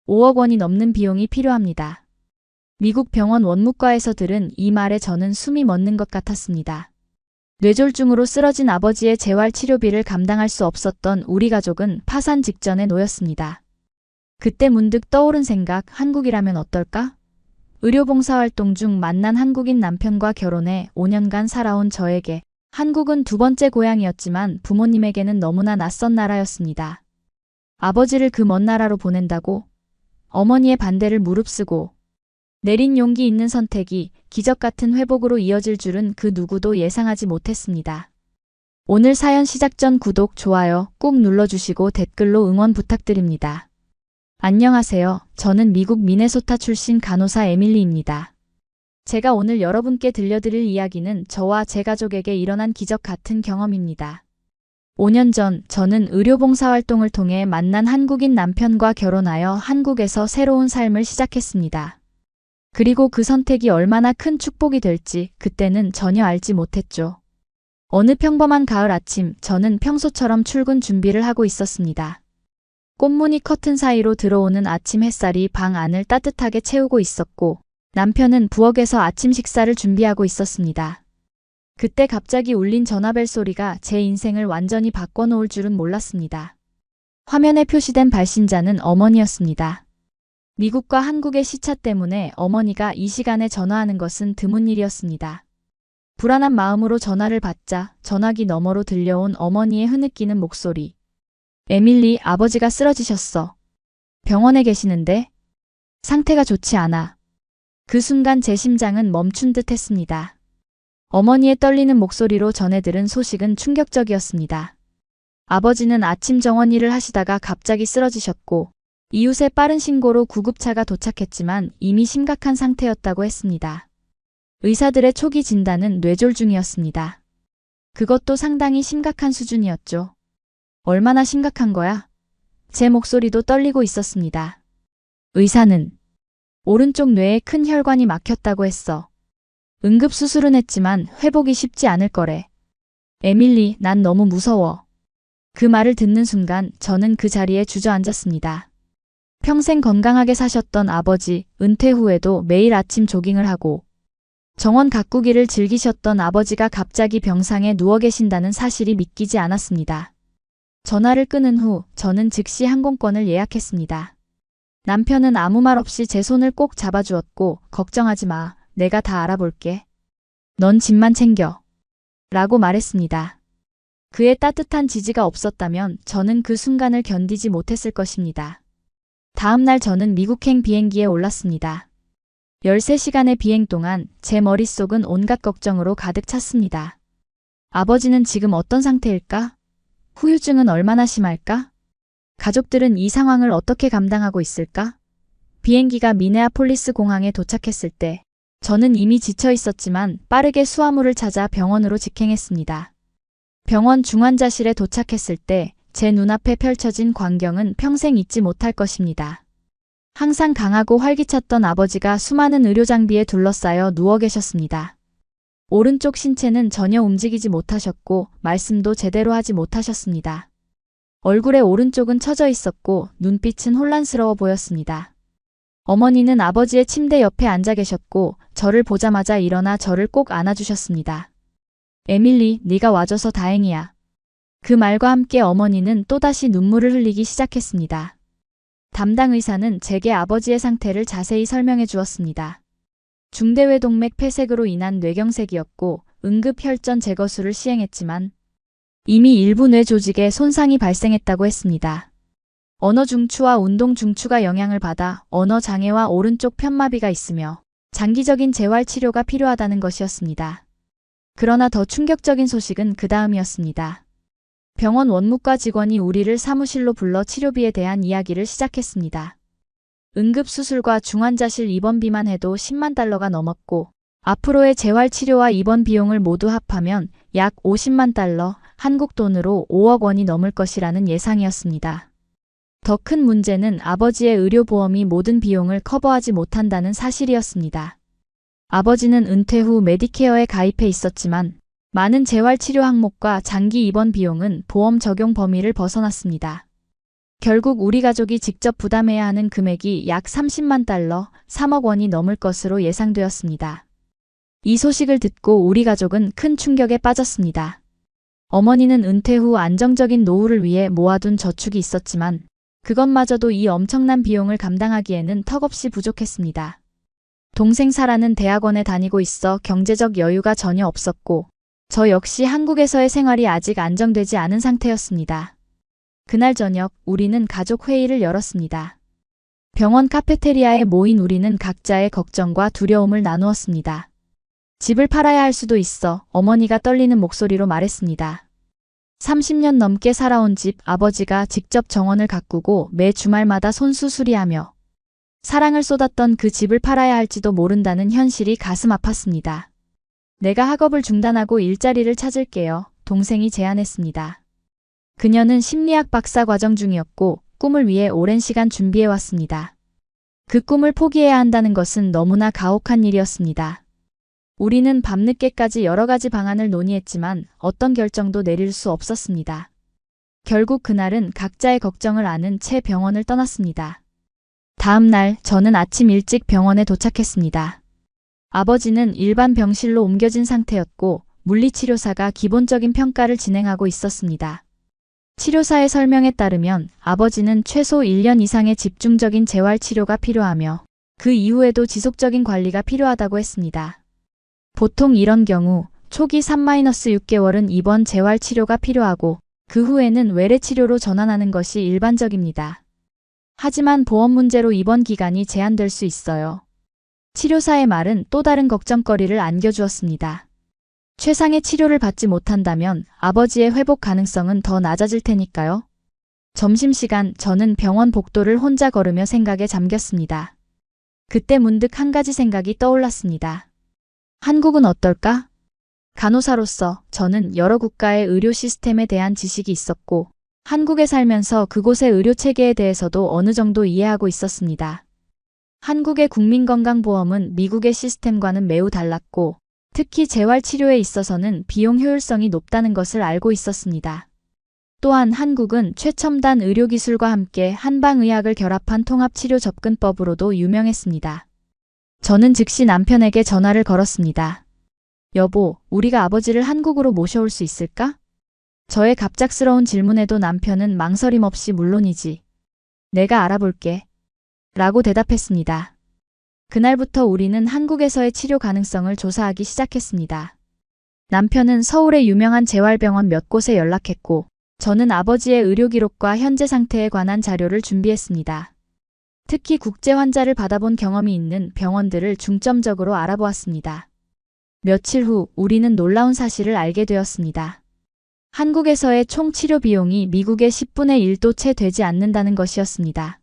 5억 원이 넘는 비용이 필요합니다. 미국 병원 원무과에서 들은 이 말에 저는 숨이 멎는 것 같았습니다. 뇌졸중으로 쓰러진 아버지의 재활 치료비를 감당할 수 없었던 우리 가족은 파산 직전에 놓였습니다. 그때 문득 떠오른 생각, 한국이라면 어떨까? 의료봉사활동 중 만난 한국인 남편과 결혼해 5년간 살아온 저에게 한국은 두 번째 고향이었지만 부모님에게는 너무나 낯선 나라였습니다. 아버지를 그 먼 나라로 보낸다고? 어머니의 반대를 무릅쓰고 내린 용기 있는 선택이 기적 같은 회복으로 이어질 줄은 그 누구도 예상하지 못했습니다. 오늘 사연 시작 전 구독, 좋아요 꾹 눌러주시고 댓글로 응원 부탁드립니다. 안녕하세요. 저는 미국 미네소타 출신 간호사 에밀리입니다. 제가 오늘 여러분께 들려드릴 이야기는 저와 제 가족에게 일어난 기적 같은 경험입니다. 5년 전 저는 의료봉사활동을 통해 만난 한국인 남편과 결혼하여 한국에서 새로운 삶을 시작했습니다. 그리고 그 선택이 얼마나 큰 축복이 될지 그때는 전혀 알지 못했죠. 어느 평범한 가을 아침, 저는 평소처럼 출근 준비를 하고 있었습니다. 꽃무늬 커튼 사이로 들어오는 아침 햇살이 방 안을 따뜻하게 채우고 있었고 남편은 부엌에서 아침 식사를 준비하고 있었습니다. 그때 갑자기 울린 전화벨 소리가 제 인생을 완전히 바꿔놓을 줄은 몰랐습니다. 화면에 표시된 발신자는 어머니였습니다. 미국과 한국의 시차 때문에 어머니가 이 시간에 전화하는 것은 드문 일이었습니다. 불안한 마음으로 전화를 받자 전화기 너머로 들려온 어머니의 흐느끼는 목소리. 에밀리, 아버지가 쓰러지셨어. 병원에 계시는데? 상태가 좋지 않아. 그 순간 제 심장은 멈춘 듯 했습니다. 어머니의 떨리는 목소리로 전해 들은 소식은 충격적이었습니다. 아버지는 아침 정원 일을 하시다가 갑자기 쓰러지셨고 이웃의 빠른 신고로 구급차가 도착했지만 이미 심각한 상태였다고 했습니다. 의사들의 초기 진단은 뇌졸중이었습니다. 그것도 상당히 심각한 수준이었죠. 얼마나 심각한 거야? 제 목소리도 떨리고 있었습니다. 의사는 오른쪽 뇌에 큰 혈관이 막혔다고 했어. 응급수술은 했지만 회복이 쉽지 않을 거래. 에밀리, 난 너무 무서워. 그 말을 듣는 순간 저는 그 자리에 주저앉았습니다. 평생 건강하게 사셨던 아버지, 은퇴 후에도 매일 아침 조깅을 하고 정원 가꾸기를 즐기셨던 아버지가 갑자기 병상에 누워 계신다는 사실이 믿기지 않았습니다. 전화를 끊은 후 저는 즉시 항공권을 예약했습니다. 남편은 아무 말 없이 제 손을 꼭 잡아주었고 걱정하지 마. 내가 다 알아볼게. 넌 짐만 챙겨. 라고 말했습니다. 그의 따뜻한 지지가 없었다면 저는 그 순간을 견디지 못했을 것입니다. 다음 날 저는 미국행 비행기에 올랐습니다. 13시간의 비행 동안 제 머릿속은 온갖 걱정으로 가득 찼습니다. 아버지는 지금 어떤 상태일까? 후유증은 얼마나 심할까? 가족들은 이 상황을 어떻게 감당하고 있을까? 비행기가 미네아폴리스 공항에 도착했을 때 저는 이미 지쳐 있었지만 빠르게 수화물을 찾아 병원으로 직행했습니다. 병원 중환자실에 도착했을 때 제 눈앞에 펼쳐진 광경은 평생 잊지 못할 것입니다. 항상 강하고 활기찼던 아버지가 수많은 의료 장비에 둘러싸여 누워 계셨습니다. 오른쪽 신체는 전혀 움직이지 못하셨고 말씀도 제대로 하지 못하셨습니다. 얼굴의 오른쪽은 처져 있었고 눈빛은 혼란스러워 보였습니다. 어머니는 아버지의 침대 옆에 앉아 계셨고 저를 보자마자 일어나 저를 꼭 안아주셨습니다. 에밀리, 네가 와줘서 다행이야. 그 말과 함께 어머니는 또다시 눈물을 흘리기 시작했습니다. 담당 의사는 제게 아버지의 상태를 자세히 설명해 주었습니다. 중대뇌동맥 폐색으로 인한 뇌경색이었고 응급혈전 제거술을 시행했지만 이미 일부 뇌 조직에 손상이 발생했다고 했습니다. 언어 중추와 운동 중추가 영향을 받아 언어 장애와 오른쪽 편마비가 있으며 장기적인 재활 치료가 필요하다는 것이었습니다. 그러나 더 충격적인 소식은 그 다음이었습니다. 병원 원무과 직원이 우리를 사무실로 불러 치료비에 대한 이야기를 시작했습니다. 응급수술과 중환자실 입원비만 해도 10만 달러가 넘었고 앞으로의 재활치료와 입원 비용을 모두 합하면 약 50만 달러, 한국 돈으로 5억 원이 넘을 것이라는 예상이었습니다. 더 큰 문제는 아버지의 의료보험이 모든 비용을 커버하지 못한다는 사실이었습니다. 아버지는 은퇴 후 메디케어에 가입해 있었지만 많은 재활치료 항목과 장기 입원 비용은 보험 적용 범위를 벗어났습니다. 결국 우리 가족이 직접 부담해야 하는 금액이 약 30만 달러, 3억 원이 넘을 것으로 예상되었습니다. 이 소식을 듣고 우리 가족은 큰 충격에 빠졌습니다. 어머니는 은퇴 후 안정적인 노후를 위해 모아둔 저축이 있었지만 그것마저도 이 엄청난 비용을 감당하기에는 턱없이 부족했습니다. 동생 사라는 대학원에 다니고 있어 경제적 여유가 전혀 없었고 저 역시 한국에서의 생활이 아직 안정되지 않은 상태였습니다. 그날 저녁 우리는 가족 회의를 열었습니다. 병원 카페테리아에 모인 우리는 각자의 걱정과 두려움을 나누었습니다. 집을 팔아야 할 수도 있어 어머니가 떨리는 목소리로 말했습니다. 30년 넘게 살아온 집, 아버지가 직접 정원을 가꾸고 매 주말마다 손수수리하며 사랑을 쏟았던 그 집을 팔아야 할지도 모른다는 현실이 가슴 아팠습니다. 내가 학업을 중단하고 일자리를 찾을게요. 동생이 제안했습니다. 그녀는 심리학 박사 과정 중이었고 꿈을 위해 오랜 시간 준비해왔습니다. 그 꿈을 포기해야 한다는 것은 너무나 가혹한 일이었습니다. 우리는 밤늦게까지 여러 가지 방안을 논의했지만 어떤 결정도 내릴 수 없었습니다. 결국 그날은 각자의 걱정을 아는 채 병원을 떠났습니다. 다음 날 저는 아침 일찍 병원에 도착했습니다. 아버지는 일반 병실로 옮겨진 상태였고 물리치료사가 기본적인 평가를 진행하고 있었습니다. 치료사의 설명에 따르면 아버지는 최소 1년 이상의 집중적인 재활치료가 필요하며 그 이후에도 지속적인 관리가 필요하다고 했습니다. 보통 이런 경우 초기 3-6개월은 입원 재활치료가 필요하고 그 후에는 외래치료로 전환하는 것이 일반적입니다. 하지만 보험 문제로 입원 기간이 제한될 수 있어요. 치료사의 말은 또 다른 걱정거리를 안겨주었습니다. 최상의 치료를 받지 못한다면 아버지의 회복 가능성은 더 낮아질 테니까요. 점심시간 저는 병원 복도를 혼자 걸으며 생각에 잠겼습니다. 그때 문득 한 가지 생각이 떠올랐습니다. 한국은 어떨까? 간호사로서 저는 여러 국가의 의료 시스템에 대한 지식이 있었고 한국에 살면서 그곳의 의료 체계에 대해서도 어느 정도 이해하고 있었습니다. 한국의 국민건강보험은 미국의 시스템과는 매우 달랐고 특히 재활치료에 있어서는 비용 효율성이 높다는 것을 알고 있었습니다. 또한 한국은 최첨단 의료기술과 함께 한방의학을 결합한 통합치료 접근법으로도 유명했습니다. 저는 즉시 남편에게 전화를 걸었습니다. 여보, 우리가 아버지를 한국으로 모셔올 수 있을까? 저의 갑작스러운 질문에도 남편은 망설임 없이 물론이지. 내가 알아볼게. 라고 대답했습니다. 그날부터 우리는 한국에서의 치료 가능성을 조사하기 시작했습니다. 남편은 서울의 유명한 재활병원 몇 곳에 연락했고 저는 아버지의 의료 기록과 현재 상태에 관한 자료를 준비했습니다. 특히 국제 환자를 받아본 경험이 있는 병원들을 중점적으로 알아보았습니다. 며칠 후 우리는 놀라운 사실을 알게 되었습니다. 한국에서의 총 치료 비용이 미국의 10분의 1도 채 되지 않는다는 것이었습니다.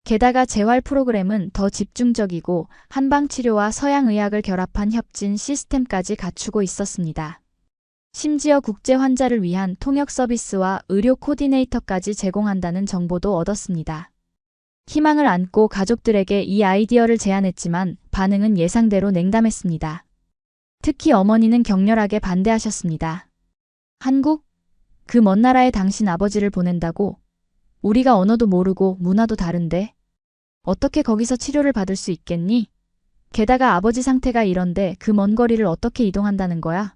게다가 재활 프로그램은 더 집중적이고 한방치료와 서양의학을 결합한 협진 시스템까지 갖추고 있었습니다. 심지어 국제 환자를 위한 통역 서비스와 의료 코디네이터까지 제공한다는 정보도 얻었습니다. 희망을 안고 가족들에게 이 아이디어를 제안했지만 반응은 예상대로 냉담했습니다. 특히 어머니는 격렬하게 반대하셨습니다. 한국? 그 먼 나라에 당신 아버지를 보낸다고? 우리가 언어도 모르고 문화도 다른데? 어떻게 거기서 치료를 받을 수 있겠니? 게다가 아버지 상태가 이런데 그 먼 거리를 어떻게 이동한다는 거야?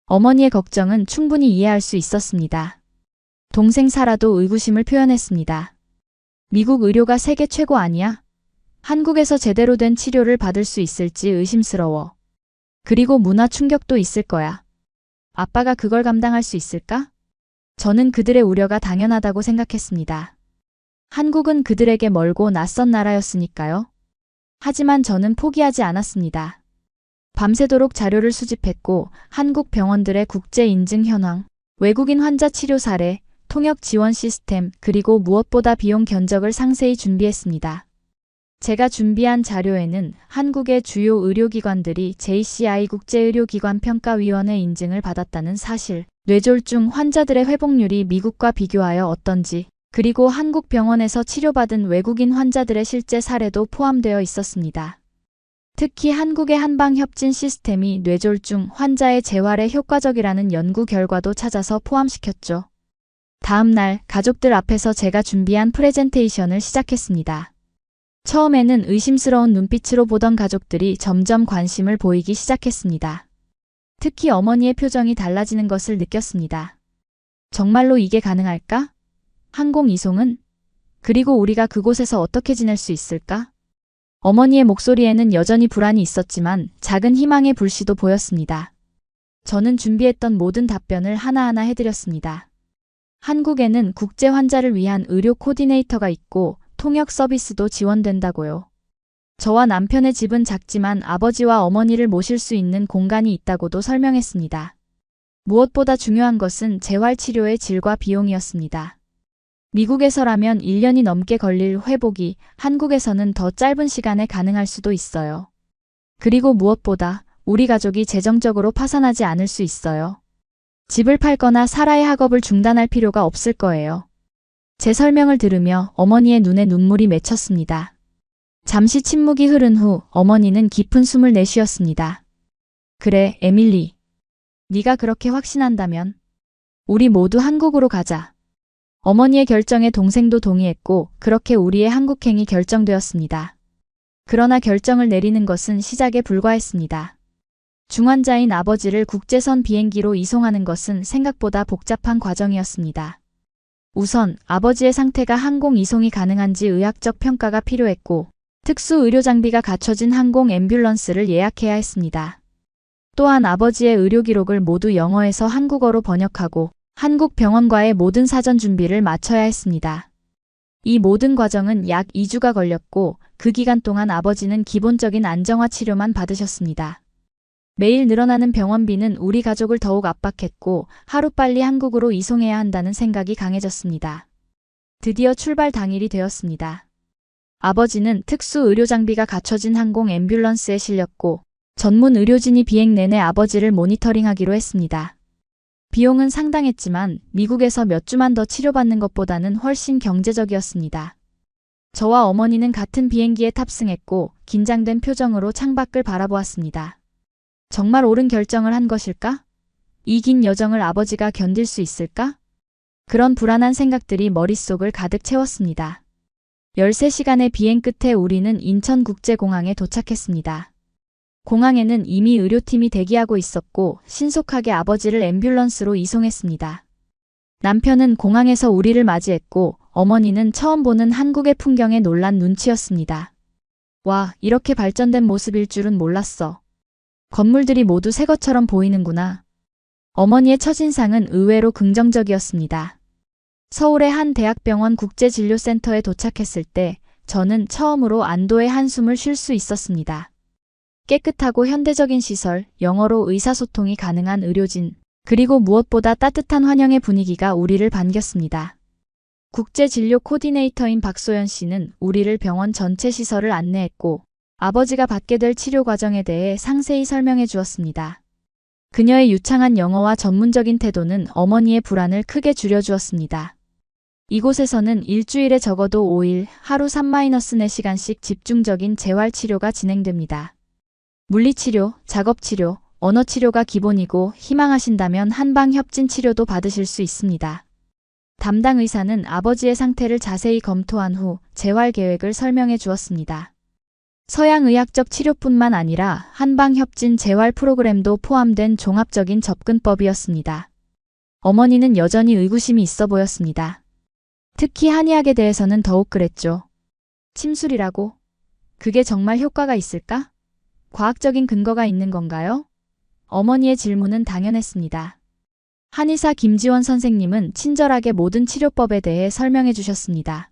어머니의 걱정은 충분히 이해할 수 있었습니다. 동생 사라도 의구심을 표현했습니다. 미국 의료가 세계 최고 아니야? 한국에서 제대로 된 치료를 받을 수 있을지 의심스러워. 그리고 문화 충격도 있을 거야. 아빠가 그걸 감당할 수 있을까? 저는 그들의 우려가 당연하다고 생각했습니다. 한국은 그들에게 멀고 낯선 나라였으니까요. 하지만 저는 포기하지 않았습니다. 밤새도록 자료를 수집했고 한국 병원들의 국제 인증 현황, 외국인 환자 치료 사례, 통역 지원 시스템, 그리고 무엇보다 비용 견적을 상세히 준비했습니다. 제가 준비한 자료에는 한국의 주요 의료기관들이 JCI 국제의료기관 평가위원회 인증을 받았다는 사실, 뇌졸중 환자들의 회복률이 미국과 비교하여 어떤지, 그리고 한국 병원에서 치료받은 외국인 환자들의 실제 사례도 포함되어 있었습니다. 특히 한국의 한방협진 시스템이 뇌졸중 환자의 재활에 효과적이라는 연구 결과도 찾아서 포함시켰죠. 다음 날 가족들 앞에서 제가 준비한 프레젠테이션을 시작했습니다. 처음에는 의심스러운 눈빛으로 보던 가족들이 점점 관심을 보이기 시작했습니다. 특히 어머니의 표정이 달라지는 것을 느꼈습니다. 정말로 이게 가능할까? 항공 이송은? 그리고 우리가 그곳에서 어떻게 지낼 수 있을까? 어머니의 목소리에는 여전히 불안이 있었지만 작은 희망의 불씨도 보였습니다. 저는 준비했던 모든 답변을 하나하나 해드렸습니다. 한국에는 국제 환자를 위한 의료 코디네이터가 있고 통역 서비스도 지원된다고요. 저와 남편의 집은 작지만 아버지와 어머니를 모실 수 있는 공간이 있다고도 설명했습니다. 무엇보다 중요한 것은 재활치료의 질과 비용이었습니다. 미국에서라면 1년이 넘게 걸릴 회복이 한국에서는 더 짧은 시간에 가능할 수도 있어요. 그리고 무엇보다 우리 가족이 재정적으로 파산하지 않을 수 있어요. 집을 팔거나 사라의 학업을 중단할 필요가 없을 거예요. 제 설명을 들으며 어머니의 눈에 눈물이 맺혔습니다. 잠시 침묵이 흐른 후 어머니는 깊은 숨을 내쉬었습니다. 그래, 에밀리. 네가 그렇게 확신한다면 우리 모두 한국으로 가자. 어머니의 결정에 동생도 동의했고 그렇게 우리의 한국행이 결정되었습니다. 그러나 결정을 내리는 것은 시작에 불과했습니다. 중환자인 아버지를 국제선 비행기로 이송하는 것은 생각보다 복잡한 과정이었습니다. 우선 아버지의 상태가 항공 이송이 가능한지 의학적 평가가 필요했고 특수 의료 장비가 갖춰진 항공 앰뷸런스를 예약해야 했습니다. 또한 아버지의 의료 기록을 모두 영어에서 한국어로 번역하고 한국 병원과의 모든 사전 준비를 마쳐야 했습니다. 이 모든 과정은 약 2주가 걸렸고 그 기간 동안 아버지는 기본적인 안정화 치료만 받으셨습니다. 매일 늘어나는 병원비는 우리 가족을 더욱 압박했고 하루빨리 한국으로 이송해야 한다는 생각이 강해졌습니다. 드디어 출발 당일이 되었습니다. 아버지는 특수 의료 장비가 갖춰진 항공 앰뷸런스에 실렸고 전문 의료진이 비행 내내 아버지를 모니터링하기로 했습니다. 비용은 상당했지만 미국에서 몇 주만 더 치료받는 것보다는 훨씬 경제적이었습니다. 저와 어머니는 같은 비행기에 탑승했고 긴장된 표정으로 창밖을 바라보았습니다. 정말 옳은 결정을 한 것일까? 이 긴 여정을 아버지가 견딜 수 있을까? 그런 불안한 생각들이 머릿속을 가득 채웠습니다. 13시간의 비행 끝에 우리는 인천국제공항에 도착했습니다. 공항에는 이미 의료팀이 대기하고 있었고 신속하게 아버지를 앰뷸런스로 이송했습니다. 남편은 공항에서 우리를 맞이했고 어머니는 처음 보는 한국의 풍경에 놀란 눈치였습니다. 와, 이렇게 발전된 모습일 줄은 몰랐어. 건물들이 모두 새 것처럼 보이는구나. 어머니의 첫인상은 의외로 긍정적이었습니다. 서울의 한 대학병원 국제진료센터에 도착했을 때 저는 처음으로 안도의 한숨을 쉴 수 있었습니다. 깨끗하고 현대적인 시설, 영어로 의사소통이 가능한 의료진, 그리고 무엇보다 따뜻한 환영의 분위기가 우리를 반겼습니다. 국제진료 코디네이터인 박소연 씨는 우리를 병원 전체 시설을 안내했고 아버지가 받게 될 치료 과정에 대해 상세히 설명해 주었습니다. 그녀의 유창한 영어와 전문적인 태도는 어머니의 불안을 크게 줄여주었습니다. 이곳에서는 일주일에 적어도 5일, 하루 3-4시간씩 집중적인 재활치료가 진행됩니다. 물리치료, 작업치료, 언어치료가 기본이고 희망하신다면 한방협진 치료도 받으실 수 있습니다. 담당 의사는 아버지의 상태를 자세히 검토한 후 재활 계획을 설명해 주었습니다. 서양의학적 치료뿐만 아니라 한방협진 재활 프로그램도 포함된 종합적인 접근법이었습니다. 어머니는 여전히 의구심이 있어 보였습니다. 특히 한의학에 대해서는 더욱 그랬죠. 침술이라고? 그게 정말 효과가 있을까? 과학적인 근거가 있는 건가요? 어머니의 질문은 당연했습니다. 한의사 김지원 선생님은 친절하게 모든 치료법에 대해 설명해 주셨습니다.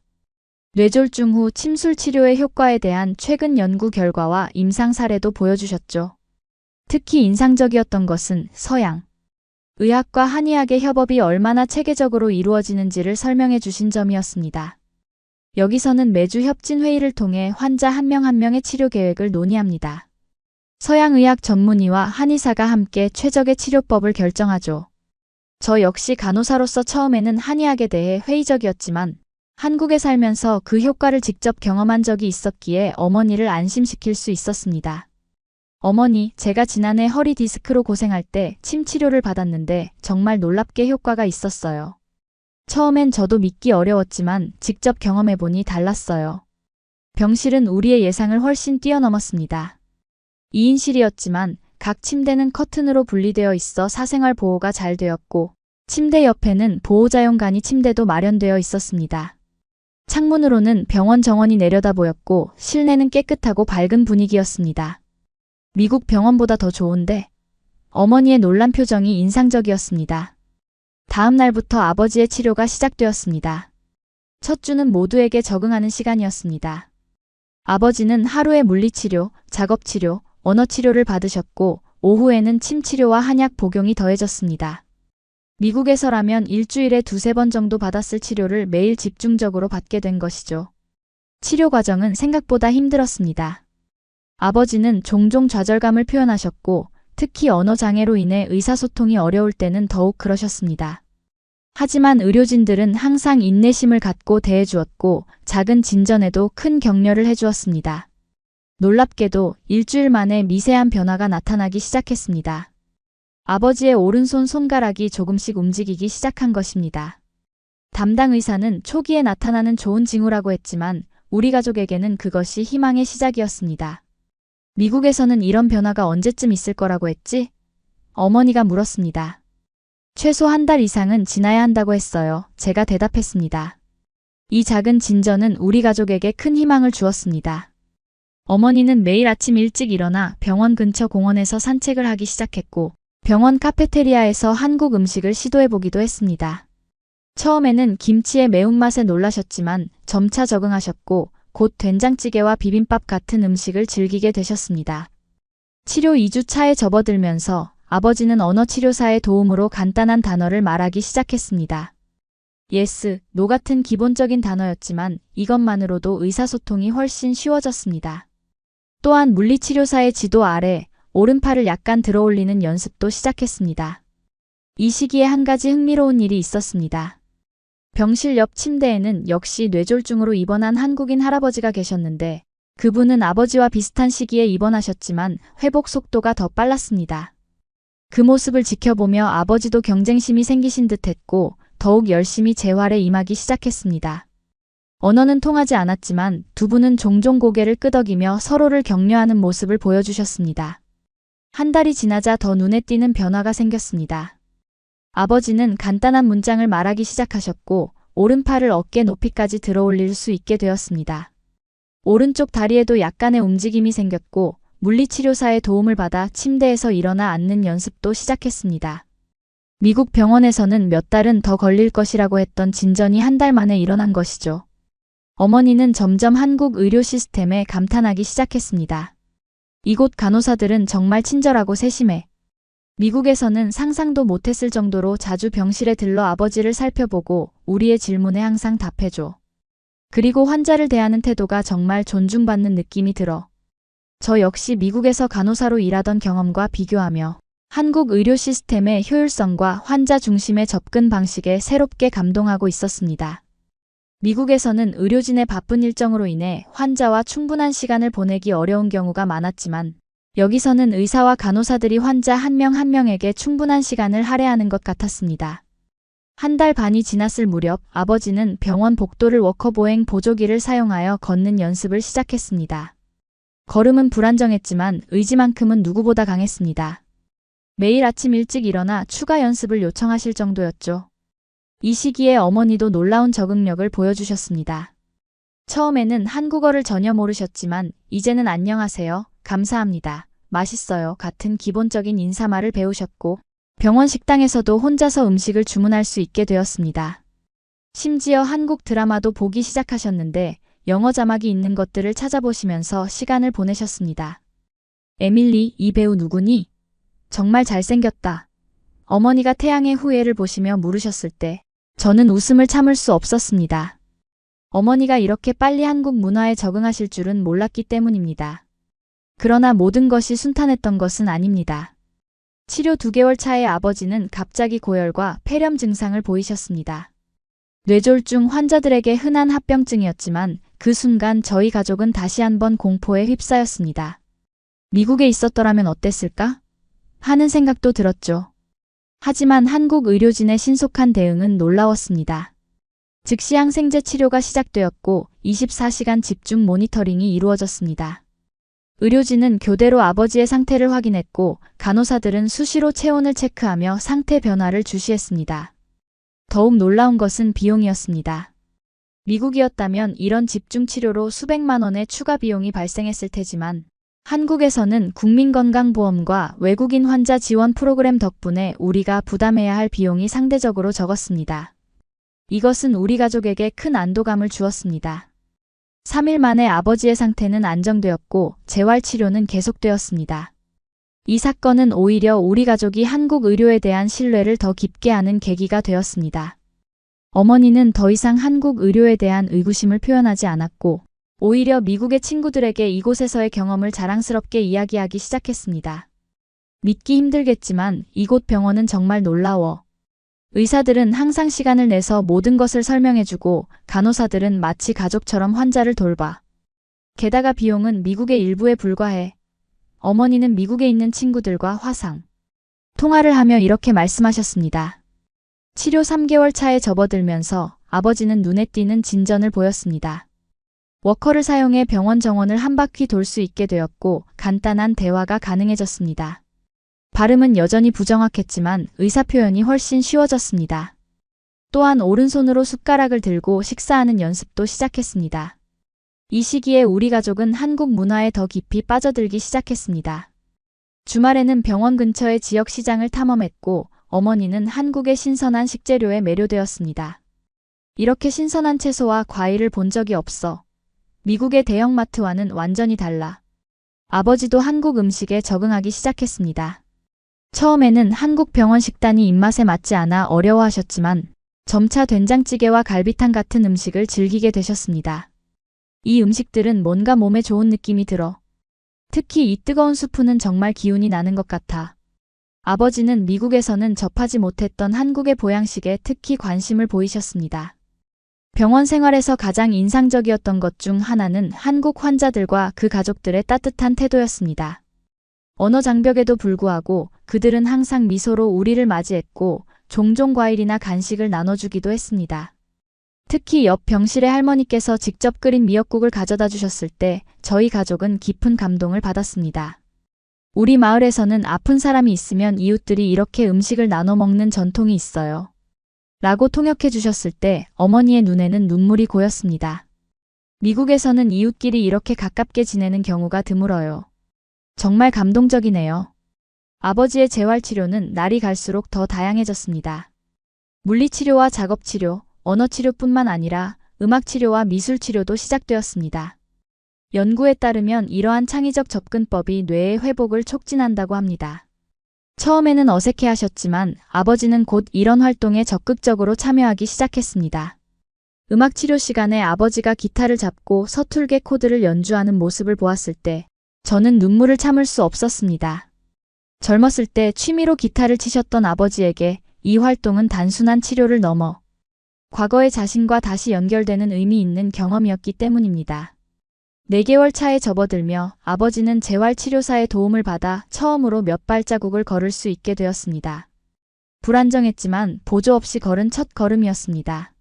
뇌졸중 후 침술 치료의 효과에 대한 최근 연구 결과와 임상 사례도 보여주셨죠. 특히 인상적이었던 것은 서양 의학과 한의학의 협업이 얼마나 체계적으로 이루어지는지를 설명해 주신 점이었습니다. 여기서는 매주 협진 회의를 통해 환자 한 명 한 명의 치료 계획을 논의합니다. 서양의학 전문의와 한의사가 함께 최적의 치료법을 결정하죠. 저 역시 간호사로서 처음에는 한의학에 대해 회의적이었지만 한국에 살면서 그 효과를 직접 경험한 적이 있었기에 어머니를 안심시킬 수 있었습니다. 어머니, 제가 지난해 허리 디스크로 고생할 때 침 치료를 받았는데 정말 놀랍게 효과가 있었어요. 처음엔 저도 믿기 어려웠지만 직접 경험해보니 달랐어요. 병실은 우리의 예상을 훨씬 뛰어넘었습니다. 2인실이었지만 각 침대는 커튼으로 분리되어 있어 사생활 보호가 잘 되었고 침대 옆에는 보호자용 간이 침대도 마련되어 있었습니다. 창문으로는 병원 정원이 내려다 보였고 실내는 깨끗하고 밝은 분위기였습니다. 미국 병원보다 더 좋은데 어머니의 놀란 표정이 인상적이었습니다. 다음 날부터 아버지의 치료가 시작되었습니다. 첫 주는 모두에게 적응하는 시간이었습니다. 아버지는 하루에 물리치료, 작업치료, 언어치료를 받으셨고 오후에는 침치료와 한약 복용이 더해졌습니다. 미국에서라면 일주일에 2~3번 정도 받았을 치료를 매일 집중적으로 받게 된 것이죠. 치료 과정은 생각보다 힘들었습니다. 아버지는 종종 좌절감을 표현하셨고 특히 언어 장애로 인해 의사소통이 어려울 때는 더욱 그러셨습니다. 하지만 의료진들은 항상 인내심을 갖고 대해주었고 작은 진전에도 큰 격려를 해주었습니다. 놀랍게도 일주일 만에 미세한 변화가 나타나기 시작했습니다. 아버지의 오른손 손가락이 조금씩 움직이기 시작한 것입니다. 담당 의사는 초기에 나타나는 좋은 징후라고 했지만 우리 가족에게는 그것이 희망의 시작이었습니다. 미국에서는 이런 변화가 언제쯤 있을 거라고 했지? 어머니가 물었습니다. 최소 한 달 이상은 지나야 한다고 했어요. 제가 대답했습니다. 이 작은 진전은 우리 가족에게 큰 희망을 주었습니다. 어머니는 매일 아침 일찍 일어나 병원 근처 공원에서 산책을 하기 시작했고 병원 카페테리아에서 한국 음식을 시도해보기도 했습니다. 처음에는 김치의 매운맛에 놀라셨지만 점차 적응하셨고 곧 된장찌개와 비빔밥 같은 음식을 즐기게 되셨습니다. 치료 2주 차에 접어들면서 아버지는 언어치료사의 도움으로 간단한 단어를 말하기 시작했습니다. yes, no 같은 기본적인 단어였지만 이것만으로도 의사소통이 훨씬 쉬워졌습니다. 또한 물리치료사의 지도 아래 오른팔을 약간 들어올리는 연습도 시작했습니다. 이 시기에 한 가지 흥미로운 일이 있었습니다. 병실 옆 침대에는 역시 뇌졸중으로 입원한 한국인 할아버지가 계셨는데 그분은 아버지와 비슷한 시기에 입원하셨지만 회복 속도가 더 빨랐습니다. 그 모습을 지켜보며 아버지도 경쟁심이 생기신 듯했고 더욱 열심히 재활에 임하기 시작했습니다. 언어는 통하지 않았지만 두 분은 종종 고개를 끄덕이며 서로를 격려하는 모습을 보여주셨습니다. 한 달이 지나자 더 눈에 띄는 변화가 생겼습니다. 아버지는 간단한 문장을 말하기 시작하셨고 오른팔을 어깨 높이까지 들어올릴 수 있게 되었습니다. 오른쪽 다리에도 약간의 움직임이 생겼고 물리치료사의 도움을 받아 침대에서 일어나 앉는 연습도 시작했습니다. 미국 병원에서는 몇 달은 더 걸릴 것이라고 했던 진전이 한 달 만에 일어난 것이죠. 어머니는 점점 한국 의료 시스템에 감탄하기 시작했습니다. 이곳 간호사들은 정말 친절하고 세심해. 미국에서는 상상도 못했을 정도로 자주 병실에 들러 아버지를 살펴보고 우리의 질문에 항상 답해줘. 그리고 환자를 대하는 태도가 정말 존중받는 느낌이 들어. 저 역시 미국에서 간호사로 일하던 경험과 비교하며 한국 의료 시스템의 효율성과 환자 중심의 접근 방식에 새롭게 감동하고 있었습니다. 미국에서는 의료진의 바쁜 일정으로 인해 환자와 충분한 시간을 보내기 어려운 경우가 많았지만 여기서는 의사와 간호사들이 환자 한 명 한 명에게 충분한 시간을 할애하는 것 같았습니다. 한 달 반이 지났을 무렵 아버지는 병원 복도를 워커보행 보조기를 사용하여 걷는 연습을 시작했습니다. 걸음은 불안정했지만 의지만큼은 누구보다 강했습니다. 매일 아침 일찍 일어나 추가 연습을 요청하실 정도였죠. 이 시기에 어머니도 놀라운 적응력을 보여주셨습니다. 처음에는 한국어를 전혀 모르셨지만 이제는 안녕하세요, 감사합니다, 맛있어요 같은 기본적인 인사말을 배우셨고 병원 식당에서도 혼자서 음식을 주문할 수 있게 되었습니다. 심지어 한국 드라마도 보기 시작하셨는데 영어 자막이 있는 것들을 찾아보시면서 시간을 보내셨습니다. 에밀리, 이 배우 누구니? 정말 잘생겼다. 어머니가 태양의 후예를 보시며 물으셨을 때 저는 웃음을 참을 수 없었습니다. 어머니가 이렇게 빨리 한국 문화에 적응하실 줄은 몰랐기 때문입니다. 그러나 모든 것이 순탄했던 것은 아닙니다. 치료 2개월 차에 아버지는 갑자기 고열과 폐렴 증상을 보이셨습니다. 뇌졸중 환자들에게 흔한 합병증이었지만 그 순간 저희 가족은 다시 한번 공포에 휩싸였습니다. 미국에 있었더라면 어땠을까? 하는 생각도 들었죠. 하지만 한국 의료진의 신속한 대응은 놀라웠습니다. 즉시 항생제 치료가 시작되었고 24시간 집중 모니터링이 이루어졌습니다. 의료진은 교대로 아버지의 상태를 확인했고 간호사들은 수시로 체온을 체크하며 상태 변화를 주시했습니다. 더욱 놀라운 것은 비용이었습니다. 미국이었다면 이런 집중 치료로 수백만 원의 추가 비용이 발생했을 테지만 한국에서는 국민건강보험과 외국인 환자 지원 프로그램 덕분에 우리가 부담해야 할 비용이 상대적으로 적었습니다. 이것은 우리 가족에게 큰 안도감을 주었습니다. 3일 만에 아버지의 상태는 안정되었고 재활치료는 계속되었습니다. 이 사건은 오히려 우리 가족이 한국 의료에 대한 신뢰를 더 깊게 하는 계기가 되었습니다. 어머니는 더 이상 한국 의료에 대한 의구심을 표현하지 않았고 오히려 미국의 친구들에게 이곳에서의 경험을 자랑스럽게 이야기하기 시작했습니다. 믿기 힘들겠지만 이곳 병원은 정말 놀라워. 의사들은 항상 시간을 내서 모든 것을 설명해주고 간호사들은 마치 가족처럼 환자를 돌봐. 게다가 비용은 미국의 일부에 불과해. 어머니는 미국에 있는 친구들과 화상 통화를 하며 이렇게 말씀하셨습니다. 치료 3개월 차에 접어들면서 아버지는 눈에 띄는 진전을 보였습니다. 워커를 사용해 병원 정원을 한 바퀴 돌 수 있게 되었고 간단한 대화가 가능해졌습니다. 발음은 여전히 부정확했지만 의사 표현이 훨씬 쉬워졌습니다. 또한 오른손으로 숟가락을 들고 식사하는 연습도 시작했습니다. 이 시기에 우리 가족은 한국 문화에 더 깊이 빠져들기 시작했습니다. 주말에는 병원 근처의 지역 시장을 탐험했고 어머니는 한국의 신선한 식재료에 매료되었습니다. 이렇게 신선한 채소와 과일을 본 적이 없어. 미국의 대형마트와는 완전히 달라. 아버지도 한국 음식에 적응하기 시작했습니다. 처음에는 한국 병원 식단이 입맛에 맞지 않아 어려워하셨지만 점차 된장찌개와 갈비탕 같은 음식을 즐기게 되셨습니다. 이 음식들은 뭔가 몸에 좋은 느낌이 들어. 특히 이 뜨거운 수프는 정말 기운이 나는 것 같아. 아버지는 미국에서는 접하지 못했던 한국의 보양식에 특히 관심을 보이셨습니다. 병원 생활에서 가장 인상적이었던 것 중 하나는 한국 환자들과 그 가족들의 따뜻한 태도였습니다. 언어 장벽에도 불구하고 그들은 항상 미소로 우리를 맞이했고 종종 과일이나 간식을 나눠주기도 했습니다. 특히 옆 병실의 할머니께서 직접 끓인 미역국을 가져다 주셨을 때 저희 가족은 깊은 감동을 받았습니다. 우리 마을에서는 아픈 사람이 있으면 이웃들이 이렇게 음식을 나눠 먹는 전통이 있어요. 라고 통역해 주셨을 때 어머니의 눈에는 눈물이 고였습니다. 미국에서는 이웃끼리 이렇게 가깝게 지내는 경우가 드물어요. 정말 감동적이네요. 아버지의 재활치료는 날이 갈수록 더 다양해졌습니다. 물리치료와 작업치료, 언어치료뿐만 아니라 음악치료와 미술치료도 시작되었습니다. 연구에 따르면 이러한 창의적 접근법이 뇌의 회복을 촉진한다고 합니다. 처음에는 어색해하셨지만 아버지는 곧 이런 활동에 적극적으로 참여하기 시작했습니다. 음악치료 시간에 아버지가 기타를 잡고 서툴게 코드를 연주하는 모습을 보았을 때 저는 눈물을 참을 수 없었습니다. 젊었을 때 취미로 기타를 치셨던 아버지에게 이 활동은 단순한 치료를 넘어 과거의 자신과 다시 연결되는 의미 있는 경험이었기 때문입니다. 4개월 차에 접어들며 아버지는 재활치료사의 도움을 받아 처음으로 몇 발자국을 걸을 수 있게 되었습니다. 불안정했지만 보조 없이 걸은 첫 걸음이었습니다.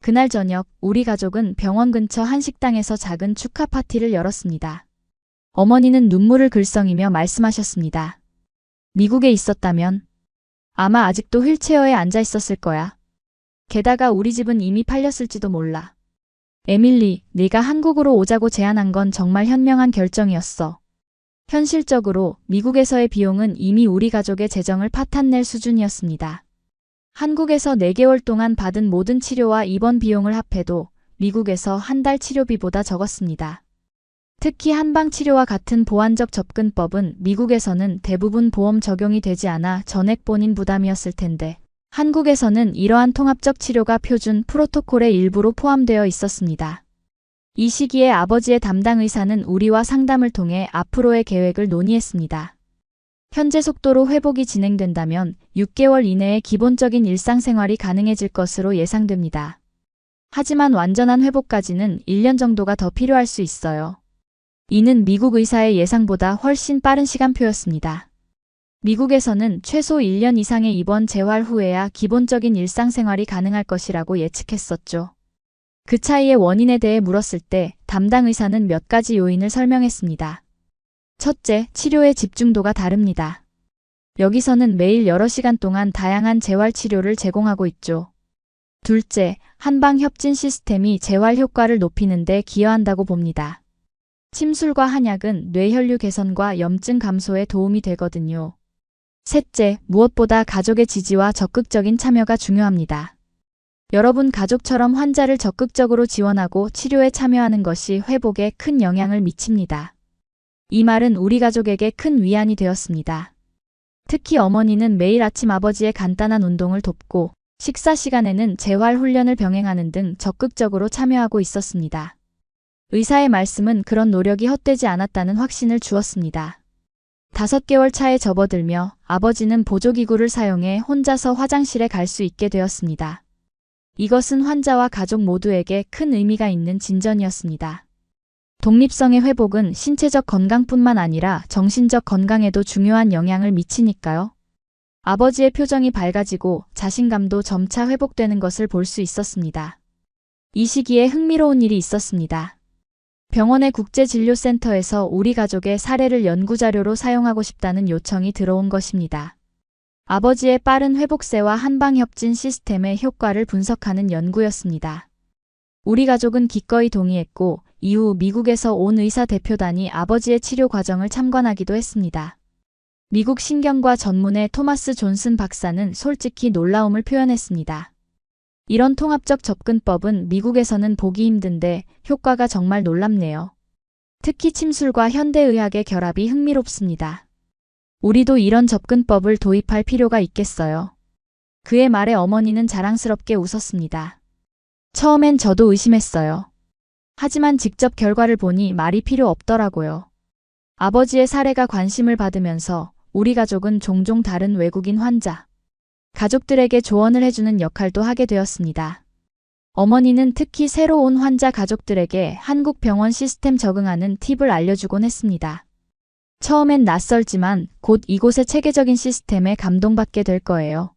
그날 저녁 우리 가족은 병원 근처 한 식당에서 작은 축하 파티를 열었습니다. 어머니는 눈물을 글썽이며 말씀하셨습니다. 미국에 있었다면 아마 아직도 휠체어에 앉아 있었을 거야. 게다가 우리 집은 이미 팔렸을지도 몰라. 에밀리, 네가 한국으로 오자고 제안한 건 정말 현명한 결정이었어. 현실적으로 미국에서의 비용은 이미 우리 가족의 재정을 파탄낼 수준이었습니다. 한국에서 4개월 동안 받은 모든 치료와 입원 비용을 합해도 미국에서 한 달 치료비보다 적었습니다. 특히 한방치료와 같은 보완적 접근법은 미국에서는 대부분 보험 적용이 되지 않아 전액 본인 부담이었을 텐데 한국에서는 이러한 통합적 치료가 표준 프로토콜의 일부로 포함되어 있었습니다. 이 시기에 아버지의 담당 의사는 우리와 상담을 통해 앞으로의 계획을 논의했습니다. 현재 속도로 회복이 진행된다면 6개월 이내에 기본적인 일상생활이 가능해질 것으로 예상됩니다. 하지만 완전한 회복까지는 1년 정도가 더 필요할 수 있어요. 이는 미국 의사의 예상보다 훨씬 빠른 시간표였습니다. 미국에서는 최소 1년 이상의 입원 재활 후에야 기본적인 일상생활이 가능할 것이라고 예측했었죠. 그 차이의 원인에 대해 물었을 때 담당 의사는 몇 가지 요인을 설명했습니다. 첫째, 치료의 집중도가 다릅니다. 여기서는 매일 여러 시간 동안 다양한 재활 치료를 제공하고 있죠. 둘째, 한방 협진 시스템이 재활 효과를 높이는 데 기여한다고 봅니다. 침술과 한약은 뇌혈류 개선과 염증 감소에 도움이 되거든요. 셋째, 무엇보다 가족의 지지와 적극적인 참여가 중요합니다. 여러분 가족처럼 환자를 적극적으로 지원하고 치료에 참여하는 것이 회복에 큰 영향을 미칩니다. 이 말은 우리 가족에게 큰 위안이 되었습니다. 특히 어머니는 매일 아침 아버지의 간단한 운동을 돕고 식사 시간에는 재활 훈련을 병행하는 등 적극적으로 참여하고 있었습니다. 의사의 말씀은 그런 노력이 헛되지 않았다는 확신을 주었습니다. 5개월 차에 접어들며 아버지는 보조기구를 사용해 혼자서 화장실에 갈 수 있게 되었습니다. 이것은 환자와 가족 모두에게 큰 의미가 있는 진전이었습니다. 독립성의 회복은 신체적 건강뿐만 아니라 정신적 건강에도 중요한 영향을 미치니까요. 아버지의 표정이 밝아지고 자신감도 점차 회복되는 것을 볼 수 있었습니다. 이 시기에 흥미로운 일이 있었습니다. 병원의 국제진료센터에서 우리 가족의 사례를 연구자료로 사용하고 싶다는 요청이 들어온 것입니다. 아버지의 빠른 회복세와 한방협진 시스템의 효과를 분석하는 연구였습니다. 우리 가족은 기꺼이 동의했고 이후 미국에서 온 의사 대표단이 아버지의 치료 과정을 참관하기도 했습니다. 미국 신경과 전문의 토마스 존슨 박사는 솔직히 놀라움을 표현했습니다. 이런 통합적 접근법은 미국에서는 보기 힘든데 효과가 정말 놀랍네요. 특히 침술과 현대의학의 결합이 흥미롭습니다. 우리도 이런 접근법을 도입할 필요가 있겠어요. 그의 말에 어머니는 자랑스럽게 웃었습니다. 처음엔 저도 의심했어요. 하지만 직접 결과를 보니 말이 필요 없더라고요. 아버지의 사례가 관심을 받으면서 우리 가족은 종종 다른 외국인 환자, 가족들에게 조언을 해주는 역할도 하게 되었습니다. 어머니는 특히 새로 온 환자 가족들에게 한국 병원 시스템 적응하는 팁을 알려주곤 했습니다. 처음엔 낯설지만 곧 이곳의 체계적인 시스템에 감동받게 될 거예요.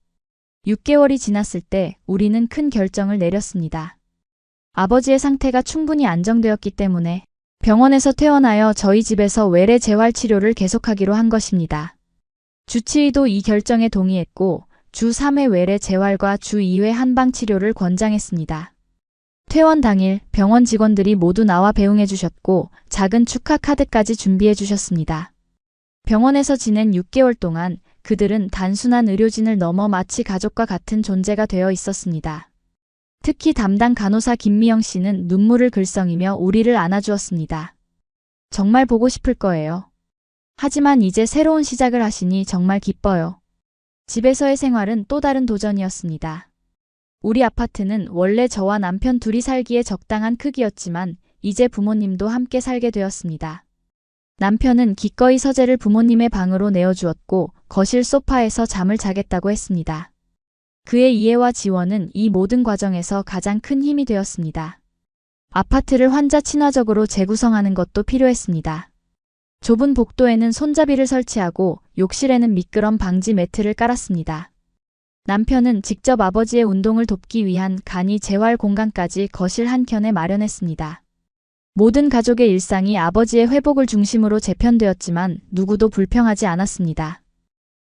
6개월이 지났을 때 우리는 큰 결정을 내렸습니다. 아버지의 상태가 충분히 안정되었기 때문에 병원에서 퇴원하여 저희 집에서 외래 재활 치료를 계속하기로 한 것입니다. 주치의도 이 결정에 동의했고 주 3회 외래 재활과 주 2회 한방 치료를 권장했습니다. 퇴원 당일 병원 직원들이 모두 나와 배웅해 주셨고 작은 축하 카드까지 준비해 주셨습니다. 병원에서 지낸 6개월 동안 그들은 단순한 의료진을 넘어 마치 가족과 같은 존재가 되어 있었습니다. 특히 담당 간호사 김미영 씨는 눈물을 글썽이며 우리를 안아주었습니다. 정말 보고 싶을 거예요. 하지만 이제 새로운 시작을 하시니 정말 기뻐요. 집에서의 생활은 또 다른 도전이었습니다. 우리 아파트는 원래 저와 남편 둘이 살기에 적당한 크기였지만 이제 부모님도 함께 살게 되었습니다. 남편은 기꺼이 서재를 부모님의 방으로 내어주었고 거실 소파에서 잠을 자겠다고 했습니다. 그의 이해와 지원은 이 모든 과정에서 가장 큰 힘이 되었습니다. 아파트를 환자 친화적으로 재구성하는 것도 필요했습니다. 좁은 복도에는 손잡이를 설치하고 욕실에는 미끄럼 방지 매트를 깔았습니다. 남편은 직접 아버지의 운동을 돕기 위한 간이 재활 공간까지 거실 한켠에 마련했습니다. 모든 가족의 일상이 아버지의 회복을 중심으로 재편되었지만 누구도 불평하지 않았습니다.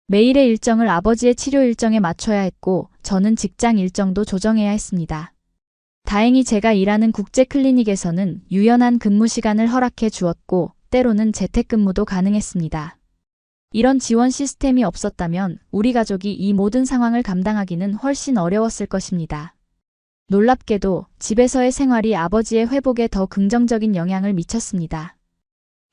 매일의 일정을 아버지의 치료 일정에 맞춰야 했고 저는 직장 일정도 조정해야 했습니다. 다행히 제가 일하는 국제 클리닉에서는 유연한 근무 시간을 허락해 주었고 때로는 재택근무도 가능했습니다. 이런 지원 시스템이 없었다면 우리 가족이 이 모든 상황을 감당하기는 훨씬 어려웠을 것입니다. 놀랍게도 집에서의 생활이 아버지의 회복에 더 긍정적인 영향을 미쳤습니다.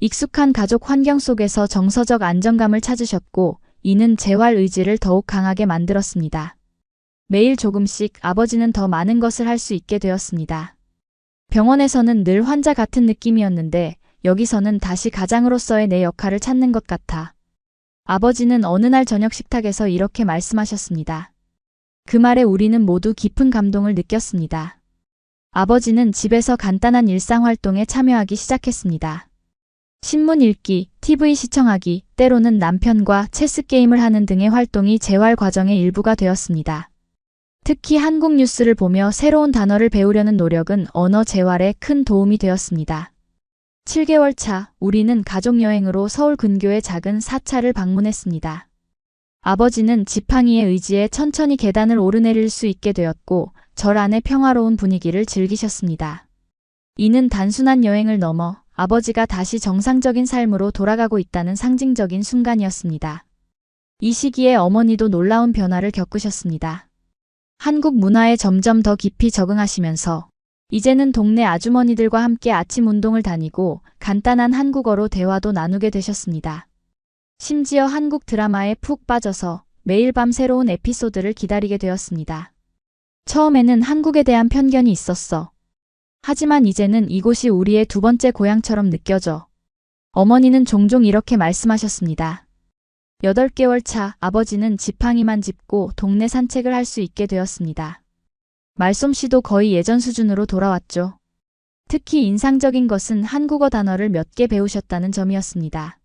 익숙한 가족 환경 속에서 정서적 안정감을 찾으셨고 이는 재활 의지를 더욱 강하게 만들었습니다. 매일 조금씩 아버지는 더 많은 것을 할 수 있게 되었습니다. 병원에서는 늘 환자 같은 느낌이었는데 여기서는 다시 가장으로서의 내 역할을 찾는 것 같아. 아버지는 어느 날 저녁 식탁에서 이렇게 말씀하셨습니다. 그 말에 우리는 모두 깊은 감동을 느꼈습니다. 아버지는 집에서 간단한 일상활동에 참여하기 시작했습니다. 신문 읽기, TV 시청하기, 때로는 남편과 체스 게임을 하는 등의 활동이 재활 과정의 일부가 되었습니다. 특히 한국 뉴스를 보며 새로운 단어를 배우려는 노력은 언어 재활에 큰 도움이 되었습니다. 7개월 차, 우리는 가족여행으로 서울 근교의 작은 사찰을 방문했습니다. 아버지는 지팡이의 의지에 천천히 계단을 오르내릴 수 있게 되었고, 절 안의 평화로운 분위기를 즐기셨습니다. 이는 단순한 여행을 넘어 아버지가 다시 정상적인 삶으로 돌아가고 있다는 상징적인 순간이었습니다. 이 시기에 어머니도 놀라운 변화를 겪으셨습니다. 한국 문화에 점점 더 깊이 적응하시면서 이제는 동네 아주머니들과 함께 아침 운동을 다니고 간단한 한국어로 대화도 나누게 되셨습니다. 심지어 한국 드라마에 푹 빠져서 매일 밤 새로운 에피소드를 기다리게 되었습니다. 처음에는 한국에 대한 편견이 있었어. 하지만 이제는 이곳이 우리의 두 번째 고향처럼 느껴져. 어머니는 종종 이렇게 말씀하셨습니다. 8개월 차, 아버지는 지팡이만 짚고 동네 산책을 할 수 있게 되었습니다. 말솜씨도 거의 예전 수준으로 돌아왔죠. 특히 인상적인 것은 한국어 단어를 몇 개 배우셨다는 점이었습니다.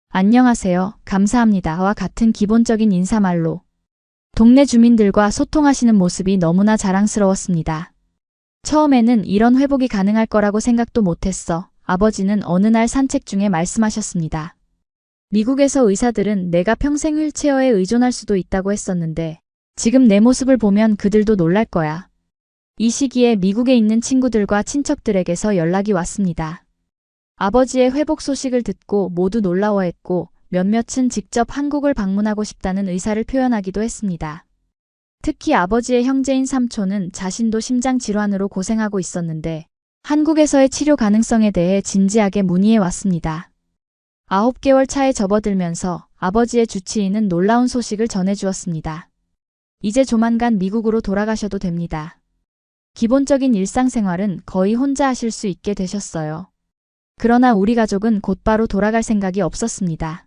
안녕하세요, 감사합니다와 같은 기본적인 인사말로 동네 주민들과 소통하시는 모습이 너무나 자랑스러웠습니다. 처음에는 이런 회복이 가능할 거라고 생각도 못했어. 아버지는 어느 날 산책 중에 말씀하셨습니다. 미국에서 의사들은 내가 평생 휠체어에 의존할 수도 있다고 했었는데 지금 내 모습을 보면 그들도 놀랄 거야. 이 시기에 미국에 있는 친구들과 친척들에게서 연락이 왔습니다. 아버지의 회복 소식을 듣고 모두 놀라워했고 몇몇은 직접 한국을 방문하고 싶다는 의사를 표현하기도 했습니다. 특히 아버지의 형제인 삼촌은 자신도 심장 질환으로 고생하고 있었는데 한국에서의 치료 가능성에 대해 진지하게 문의해 왔습니다. 9개월 차에 접어들면서 아버지의 주치의는 놀라운 소식을 전해주었습니다. 이제 조만간 미국으로 돌아가셔도 됩니다. 기본적인 일상생활은 거의 혼자 하실 수 있게 되셨어요. 그러나 우리 가족은 곧바로 돌아갈 생각이 없었습니다.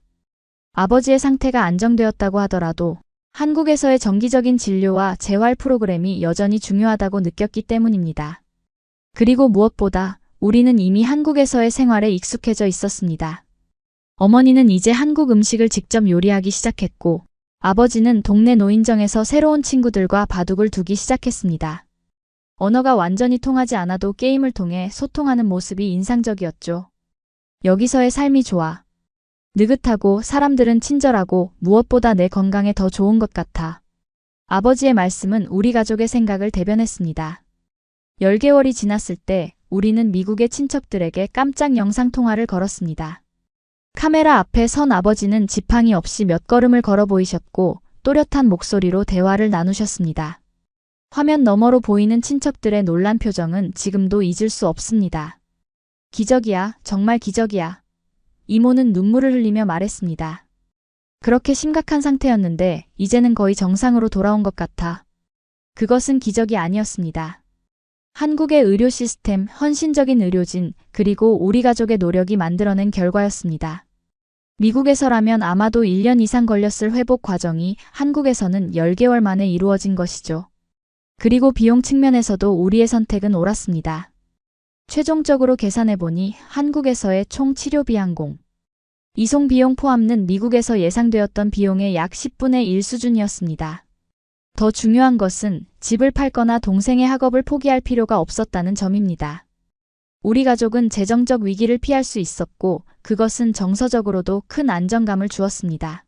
아버지의 상태가 안정되었다고 하더라도 한국에서의 정기적인 진료와 재활 프로그램이 여전히 중요하다고 느꼈기 때문입니다. 그리고 무엇보다 우리는 이미 한국에서의 생활에 익숙해져 있었습니다. 어머니는 이제 한국 음식을 직접 요리하기 시작했고 아버지는 동네 노인정에서 새로운 친구들과 바둑을 두기 시작했습니다. 언어가 완전히 통하지 않아도 게임을 통해 소통하는 모습이 인상적이었죠. 여기서의 삶이 좋아. 느긋하고 사람들은 친절하고 무엇보다 내 건강에 더 좋은 것 같아. 아버지의 말씀은 우리 가족의 생각을 대변했습니다. 10개월이 지났을 때 우리는 미국의 친척들에게 깜짝 영상통화를 걸었습니다. 카메라 앞에 선 아버지는 지팡이 없이 몇 걸음을 걸어 보이셨고 또렷한 목소리로 대화를 나누셨습니다. 화면 너머로 보이는 친척들의 놀란 표정은 지금도 잊을 수 없습니다. 기적이야, 정말 기적이야. 이모는 눈물을 흘리며 말했습니다. 그렇게 심각한 상태였는데 이제는 거의 정상으로 돌아온 것 같아. 그것은 기적이 아니었습니다. 한국의 의료 시스템, 헌신적인 의료진, 그리고 우리 가족의 노력이 만들어낸 결과였습니다. 미국에서라면 아마도 1년 이상 걸렸을 회복 과정이 한국에서는 10개월 만에 이루어진 것이죠. 그리고 비용 측면에서도 우리의 선택은 옳았습니다. 최종적으로 계산해보니 한국에서의 총 치료비 항공, 이송 비용 포함는 미국에서 예상되었던 비용의 약 10분의 1 수준이었습니다. 더 중요한 것은 집을 팔거나 동생의 학업을 포기할 필요가 없었다는 점입니다. 우리 가족은 재정적 위기를 피할 수 있었고 그것은 정서적으로도 큰 안정감을 주었습니다.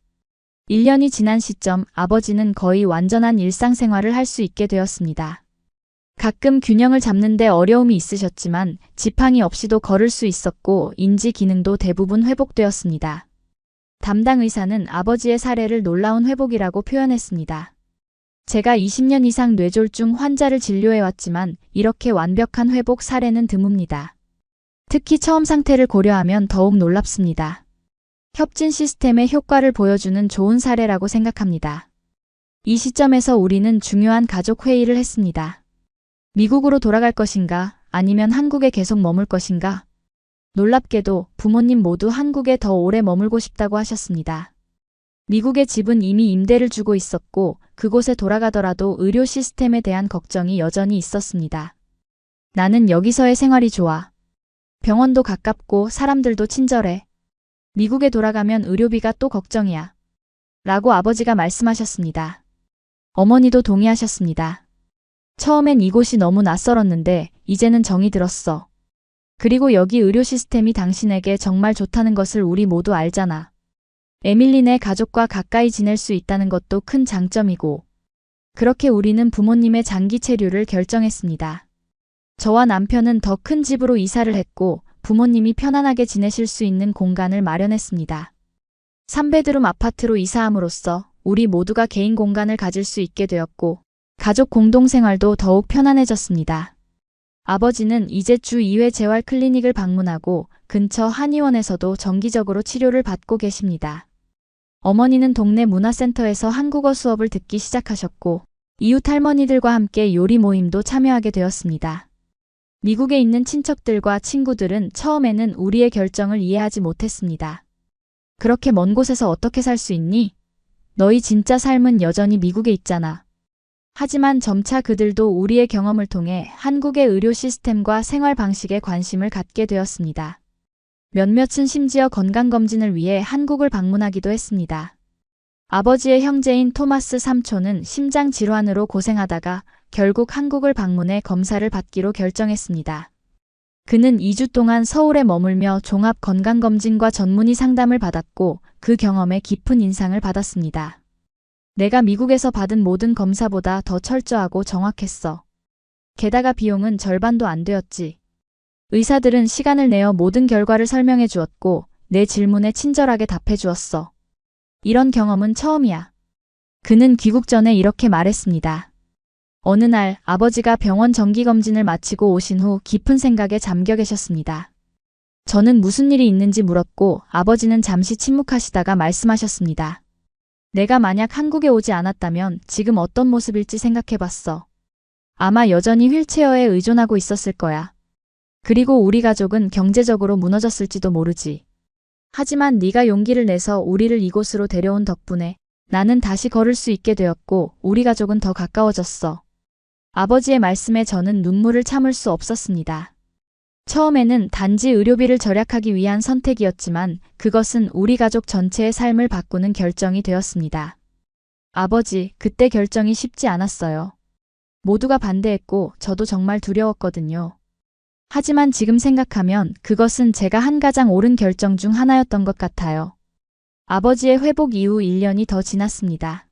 1년이 지난 시점 아버지는 거의 완전한 일상생활을 할 수 있게 되었습니다. 가끔 균형을 잡는 데 어려움이 있으셨지만 지팡이 없이도 걸을 수 있었고 인지 기능도 대부분 회복되었습니다. 담당 의사는 아버지의 사례를 놀라운 회복이라고 표현했습니다. 제가 20년 이상 뇌졸중 환자를 진료해왔지만 이렇게 완벽한 회복 사례는 드뭅니다. 특히 처음 상태를 고려하면 더욱 놀랍습니다. 협진 시스템의 효과를 보여주는 좋은 사례라고 생각합니다. 이 시점에서 우리는 중요한 가족 회의를 했습니다. 미국으로 돌아갈 것인가, 아니면 한국에 계속 머물 것인가? 놀랍게도 부모님 모두 한국에 더 오래 머물고 싶다고 하셨습니다. 미국의 집은 이미 임대를 주고 있었고 그곳에 돌아가더라도 의료 시스템에 대한 걱정이 여전히 있었습니다. 나는 여기서의 생활이 좋아. 병원도 가깝고 사람들도 친절해. 미국에 돌아가면 의료비가 또 걱정이야. 라고 아버지가 말씀하셨습니다. 어머니도 동의하셨습니다. 처음엔 이곳이 너무 낯설었는데 이제는 정이 들었어. 그리고 여기 의료 시스템이 당신에게 정말 좋다는 것을 우리 모두 알잖아. 에밀리네 가족과 가까이 지낼 수 있다는 것도 큰 장점이고. 그렇게 우리는 부모님의 장기 체류를 결정했습니다. 저와 남편은 더 큰 집으로 이사를 했고 부모님이 편안하게 지내실 수 있는 공간을 마련했습니다. 3베드룸 아파트로 이사함으로써 우리 모두가 개인 공간을 가질 수 있게 되었고 가족 공동생활도 더욱 편안해졌습니다. 아버지는 이제 주 2회 재활 클리닉을 방문하고 근처 한의원에서도 정기적으로 치료를 받고 계십니다. 어머니는 동네 문화센터에서 한국어 수업을 듣기 시작하셨고 이웃 할머니들과 함께 요리 모임도 참여하게 되었습니다. 미국에 있는 친척들과 친구들은 처음에는 우리의 결정을 이해하지 못했습니다. 그렇게 먼 곳에서 어떻게 살 수 있니? 너희 진짜 삶은 여전히 미국에 있잖아. 하지만 점차 그들도 우리의 경험을 통해 한국의 의료 시스템과 생활 방식에 관심을 갖게 되었습니다. 몇몇은 심지어 건강검진을 위해 한국을 방문하기도 했습니다. 아버지의 형제인 토마스 삼촌은 심장 질환으로 고생하다가 결국 한국을 방문해 검사를 받기로 결정했습니다. 그는 2주 동안 서울에 머물며 종합 건강검진과 전문의 상담을 받았고 그 경험에 깊은 인상을 받았습니다. 내가 미국에서 받은 모든 검사보다 더 철저하고 정확했어. 게다가 비용은 절반도 안 되었지. 의사들은 시간을 내어 모든 결과를 설명해 주었고 내 질문에 친절하게 답해 주었어. 이런 경험은 처음이야. 그는 귀국 전에 이렇게 말했습니다. 어느 날 아버지가 병원 정기검진을 마치고 오신 후 깊은 생각에 잠겨 계셨습니다. 저는 무슨 일이 있는지 물었고 아버지는 잠시 침묵하시다가 말씀하셨습니다. 내가 만약 한국에 오지 않았다면 지금 어떤 모습일지 생각해봤어. 아마 여전히 휠체어에 의존하고 있었을 거야. 그리고 우리 가족은 경제적으로 무너졌을지도 모르지. 하지만 네가 용기를 내서 우리를 이곳으로 데려온 덕분에 나는 다시 걸을 수 있게 되었고 우리 가족은 더 가까워졌어. 아버지의 말씀에 저는 눈물을 참을 수 없었습니다. 처음에는 단지 의료비를 절약하기 위한 선택이었지만 그것은 우리 가족 전체의 삶을 바꾸는 결정이 되었습니다. 아버지, 그때 결정이 쉽지 않았어요. 모두가 반대했고 저도 정말 두려웠거든요. 하지만 지금 생각하면 그것은 제가 한 가장 옳은 결정 중 하나였던 것 같아요. 아버지의 회복 이후 1년이 더 지났습니다.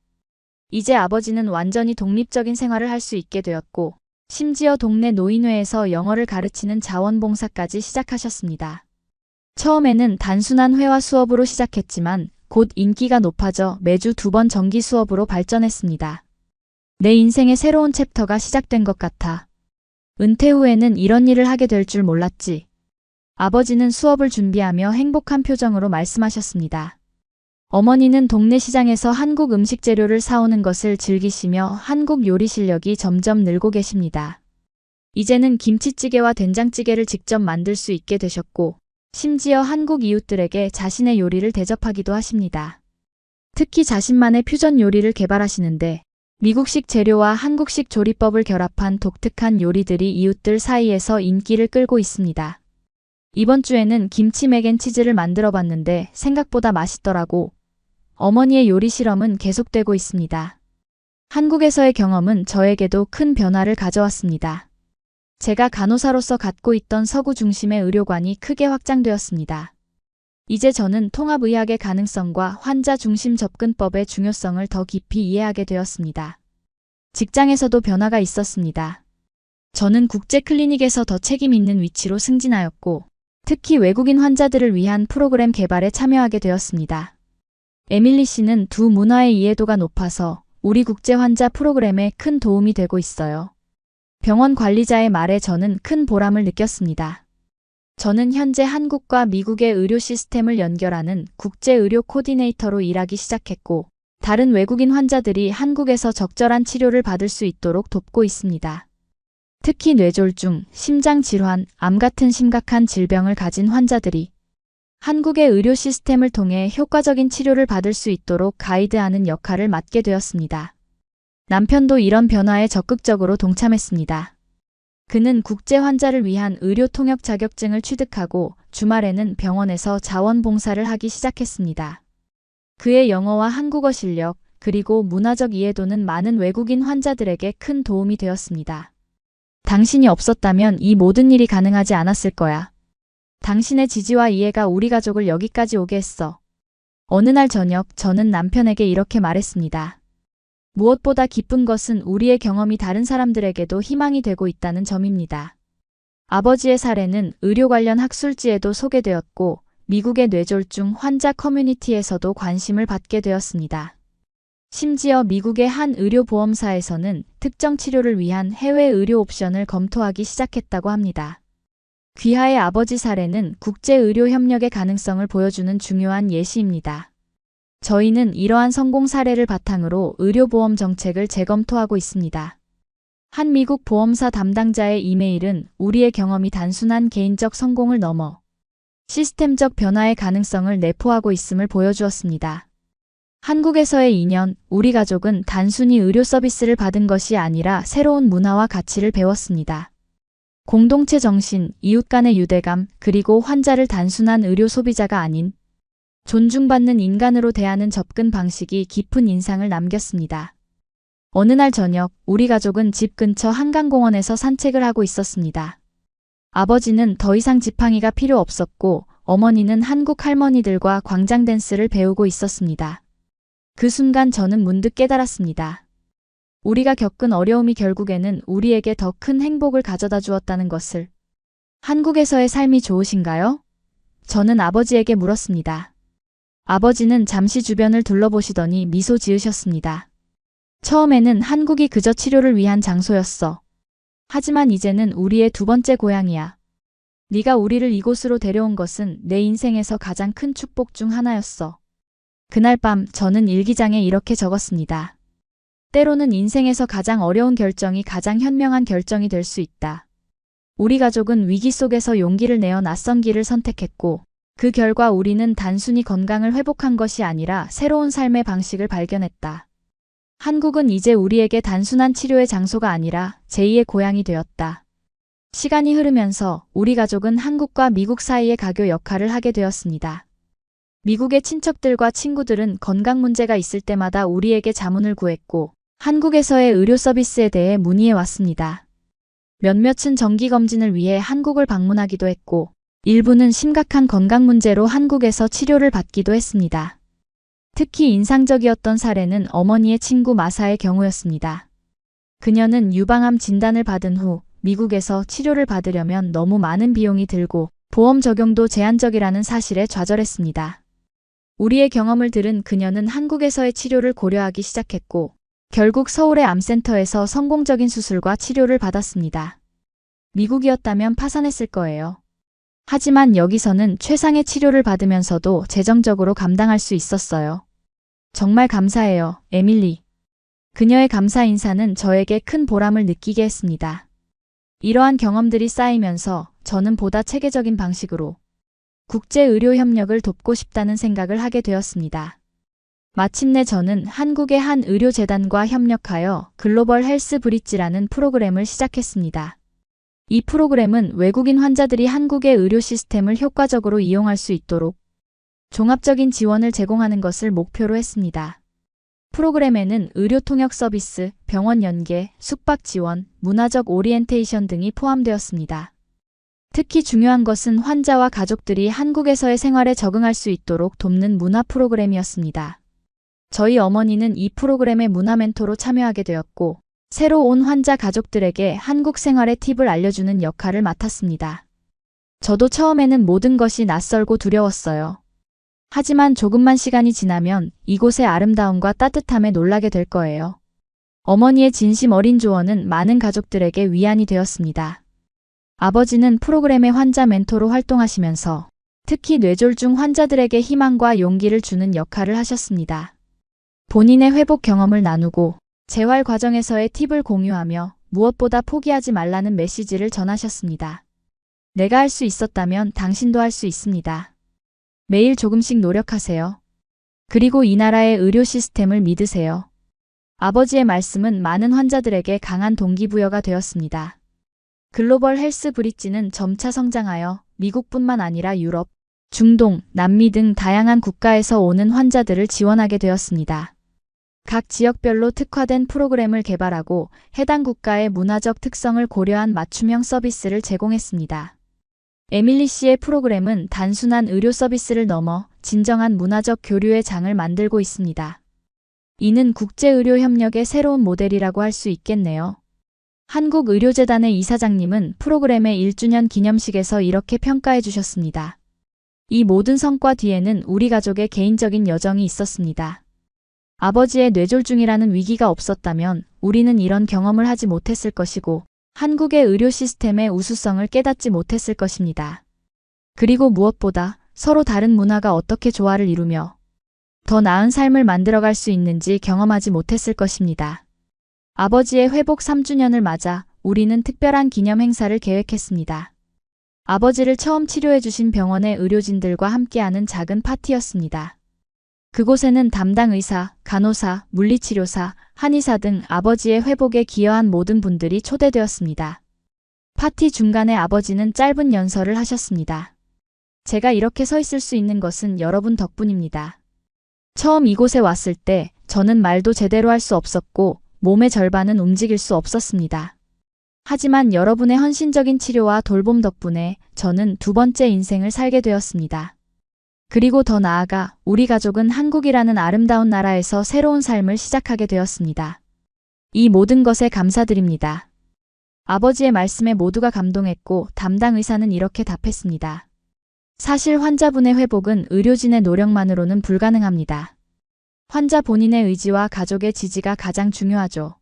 이제 아버지는 완전히 독립적인 생활을 할 수 있게 되었고 심지어 동네 노인회에서 영어를 가르치는 자원봉사까지 시작하셨습니다. 처음에는 단순한 회화 수업으로 시작했지만 곧 인기가 높아져 매주 2번 정기 수업으로 발전했습니다. 내 인생의 새로운 챕터가 시작된 것 같아. 은퇴 후에는 이런 일을 하게 될 줄 몰랐지. 아버지는 수업을 준비하며 행복한 표정으로 말씀하셨습니다. 어머니는 동네 시장에서 한국 음식 재료를 사오는 것을 즐기시며 한국 요리 실력이 점점 늘고 계십니다. 이제는 김치찌개와 된장찌개를 직접 만들 수 있게 되셨고 심지어 한국 이웃들에게 자신의 요리를 대접하기도 하십니다. 특히 자신만의 퓨전 요리를 개발하시는데 미국식 재료와 한국식 조리법을 결합한 독특한 요리들이 이웃들 사이에서 인기를 끌고 있습니다. 이번 주에는 김치 맥앤치즈를 만들어 봤는데 생각보다 맛있더라고. 어머니의 요리 실험은 계속되고 있습니다. 한국에서의 경험은 저에게도 큰 변화를 가져왔습니다. 제가 간호사로서 갖고 있던 서구 중심의 의료관이 크게 확장되었습니다. 이제 저는 통합의학의 가능성과 환자 중심 접근법의 중요성을 더 깊이 이해하게 되었습니다. 직장에서도 변화가 있었습니다. 저는 국제 클리닉에서 더 책임 있는 위치로 승진하였고 특히 외국인 환자들을 위한 프로그램 개발에 참여하게 되었습니다. 에밀리 씨는 두 문화의 이해도가 높아서 우리 국제 환자 프로그램에 큰 도움이 되고 있어요. 병원 관리자의 말에 저는 큰 보람을 느꼈습니다. 저는 현재 한국과 미국의 의료 시스템을 연결하는 국제 의료 코디네이터로 일하기 시작했고 다른 외국인 환자들이 한국에서 적절한 치료를 받을 수 있도록 돕고 있습니다. 특히 뇌졸중, 심장질환, 암 같은 심각한 질병을 가진 환자들이 한국의 의료 시스템을 통해 효과적인 치료를 받을 수 있도록 가이드하는 역할을 맡게 되었습니다. 남편도 이런 변화에 적극적으로 동참했습니다. 그는 국제 환자를 위한 의료 통역 자격증을 취득하고 주말에는 병원에서 자원봉사를 하기 시작했습니다. 그의 영어와 한국어 실력, 그리고 문화적 이해도는 많은 외국인 환자들에게 큰 도움이 되었습니다. 당신이 없었다면 이 모든 일이 가능하지 않았을 거야. 당신의 지지와 이해가 우리 가족을 여기까지 오게 했어. 어느 날 저녁 저는 남편에게 이렇게 말했습니다. 무엇보다 기쁜 것은 우리의 경험이 다른 사람들에게도 희망이 되고 있다는 점입니다. 아버지의 사례는 의료 관련 학술지에도 소개되었고 미국의 뇌졸중 환자 커뮤니티에서도 관심을 받게 되었습니다. 심지어 미국의 한 의료보험사에서는 특정 치료를 위한 해외 의료 옵션을 검토하기 시작했다고 합니다. 귀하의 아버지 사례는 국제의료 협력의 가능성을 보여주는 중요한 예시입니다. 저희는 이러한 성공 사례를 바탕으로 의료보험 정책을 재검토하고 있습니다. 한 미국 보험사 담당자의 이메일은 우리의 경험이 단순한 개인적 성공을 넘어 시스템적 변화의 가능성을 내포하고 있음을 보여주었습니다. 한국에서의 2년, 우리 가족은 단순히 의료 서비스를 받은 것이 아니라 새로운 문화와 가치를 배웠습니다. 공동체 정신, 이웃 간의 유대감, 그리고 환자를 단순한 의료 소비자가 아닌 존중받는 인간으로 대하는 접근 방식이 깊은 인상을 남겼습니다. 어느 날 저녁, 우리 가족은 집 근처 한강공원에서 산책을 하고 있었습니다. 아버지는 더 이상 지팡이가 필요 없었고 어머니는 한국 할머니들과 광장 댄스를 배우고 있었습니다. 그 순간 저는 문득 깨달았습니다. 우리가 겪은 어려움이 결국에는 우리에게 더 큰 행복을 가져다 주었다는 것을. 한국에서의 삶이 좋으신가요? 저는 아버지에게 물었습니다. 아버지는 잠시 주변을 둘러보시더니 미소 지으셨습니다. 처음에는 한국이 그저 치료를 위한 장소였어. 하지만 이제는 우리의 두 번째 고향이야. 네가 우리를 이곳으로 데려온 것은 내 인생에서 가장 큰 축복 중 하나였어. 그날 밤 저는 일기장에 이렇게 적었습니다. 때로는 인생에서 가장 어려운 결정이 가장 현명한 결정이 될 수 있다. 우리 가족은 위기 속에서 용기를 내어 낯선 길을 선택했고 그 결과 우리는 단순히 건강을 회복한 것이 아니라 새로운 삶의 방식을 발견했다. 한국은 이제 우리에게 단순한 치료의 장소가 아니라 제2의 고향이 되었다. 시간이 흐르면서 우리 가족은 한국과 미국 사이의 가교 역할을 하게 되었습니다. 미국의 친척들과 친구들은 건강 문제가 있을 때마다 우리에게 자문을 구했고 한국에서의 의료 서비스에 대해 문의해 왔습니다. 몇몇은 정기검진을 위해 한국을 방문하기도 했고 일부는 심각한 건강 문제로 한국에서 치료를 받기도 했습니다. 특히 인상적이었던 사례는 어머니의 친구 마사의 경우였습니다. 그녀는 유방암 진단을 받은 후 미국에서 치료를 받으려면 너무 많은 비용이 들고 보험 적용도 제한적이라는 사실에 좌절했습니다. 우리의 경험을 들은 그녀는 한국에서의 치료를 고려하기 시작했고 결국 서울의 암센터에서 성공적인 수술과 치료를 받았습니다. 미국이었다면 파산했을 거예요. 하지만 여기서는 최상의 치료를 받으면서도 재정적으로 감당할 수 있었어요. 정말 감사해요, 에밀리. 그녀의 감사 인사는 저에게 큰 보람을 느끼게 했습니다. 이러한 경험들이 쌓이면서 저는 보다 체계적인 방식으로 국제의료 협력을 돕고 싶다는 생각을 하게 되었습니다. 마침내 저는 한국의 한 의료재단과 협력하여 글로벌 헬스 브릿지라는 프로그램을 시작했습니다. 이 프로그램은 외국인 환자들이 한국의 의료 시스템을 효과적으로 이용할 수 있도록 종합적인 지원을 제공하는 것을 목표로 했습니다. 프로그램에는 의료 통역 서비스, 병원 연계, 숙박 지원, 문화적 오리엔테이션 등이 포함되었습니다. 특히 중요한 것은 환자와 가족들이 한국에서의 생활에 적응할 수 있도록 돕는 문화 프로그램이었습니다. 저희 어머니는 이 프로그램의 문화 멘토로 참여하게 되었고 새로 온 환자 가족들에게 한국 생활의 팁을 알려주는 역할을 맡았습니다. 저도 처음에는 모든 것이 낯설고 두려웠어요. 하지만 조금만 시간이 지나면 이곳의 아름다움과 따뜻함에 놀라게 될 거예요. 어머니의 진심 어린 조언은 많은 가족들에게 위안이 되었습니다. 아버지는 프로그램의 환자 멘토로 활동하시면서 특히 뇌졸중 환자들에게 희망과 용기를 주는 역할을 하셨습니다. 본인의 회복 경험을 나누고 재활 과정에서의 팁을 공유하며 무엇보다 포기하지 말라는 메시지를 전하셨습니다. 내가 할 수 있었다면 당신도 할 수 있습니다. 매일 조금씩 노력하세요. 그리고 이 나라의 의료 시스템을 믿으세요. 아버지의 말씀은 많은 환자들에게 강한 동기부여가 되었습니다. 글로벌 헬스 브릿지는 점차 성장하여 미국뿐만 아니라 유럽, 중동, 남미 등 다양한 국가에서 오는 환자들을 지원하게 되었습니다. 각 지역별로 특화된 프로그램을 개발하고 해당 국가의 문화적 특성을 고려한 맞춤형 서비스를 제공했습니다. 에밀리 씨의 프로그램은 단순한 의료 서비스를 넘어 진정한 문화적 교류의 장을 만들고 있습니다. 이는 국제의료협력의 새로운 모델이라고 할 수 있겠네요. 한국의료재단의 이사장님은 프로그램의 1주년 기념식에서 이렇게 평가해 주셨습니다. 이 모든 성과 뒤에는 우리 가족의 개인적인 여정이 있었습니다. 아버지의 뇌졸중이라는 위기가 없었다면 우리는 이런 경험을 하지 못했을 것이고 한국의 의료 시스템의 우수성을 깨닫지 못했을 것입니다. 그리고 무엇보다 서로 다른 문화가 어떻게 조화를 이루며 더 나은 삶을 만들어갈 수 있는지 경험하지 못했을 것입니다. 아버지의 회복 3주년을 맞아 우리는 특별한 기념 행사를 계획했습니다. 아버지를 처음 치료해주신 병원의 의료진들과 함께하는 작은 파티였습니다. 그곳에는 담당 의사, 간호사, 물리치료사, 한의사 등 아버지의 회복에 기여한 모든 분들이 초대되었습니다. 파티 중간에 아버지는 짧은 연설을 하셨습니다. 제가 이렇게 서 있을 수 있는 것은 여러분 덕분입니다. 처음 이곳에 왔을 때 저는 말도 제대로 할 수 없었고 몸의 절반은 움직일 수 없었습니다. 하지만 여러분의 헌신적인 치료와 돌봄 덕분에 저는 두 번째 인생을 살게 되었습니다. 그리고 더 나아가 우리 가족은 한국이라는 아름다운 나라에서 새로운 삶을 시작하게 되었습니다. 이 모든 것에 감사드립니다. 아버지의 말씀에 모두가 감동했고 담당 의사는 이렇게 답했습니다. 사실 환자분의 회복은 의료진의 노력만으로는 불가능합니다. 환자 본인의 의지와 가족의 지지가 가장 중요하죠.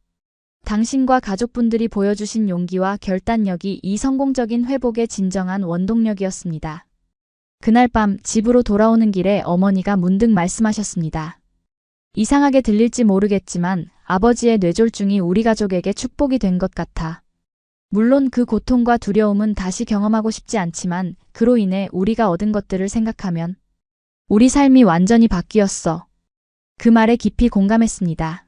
당신과 가족분들이 보여주신 용기와 결단력이 이 성공적인 회복의 진정한 원동력이었습니다. 그날 밤 집으로 돌아오는 길에 어머니가 문득 말씀하셨습니다. 이상하게 들릴지 모르겠지만 아버지의 뇌졸중이 우리 가족에게 축복이 된 것 같아. 물론 그 고통과 두려움은 다시 경험하고 싶지 않지만 그로 인해 우리가 얻은 것들을 생각하면 우리 삶이 완전히 바뀌었어. 그 말에 깊이 공감했습니다.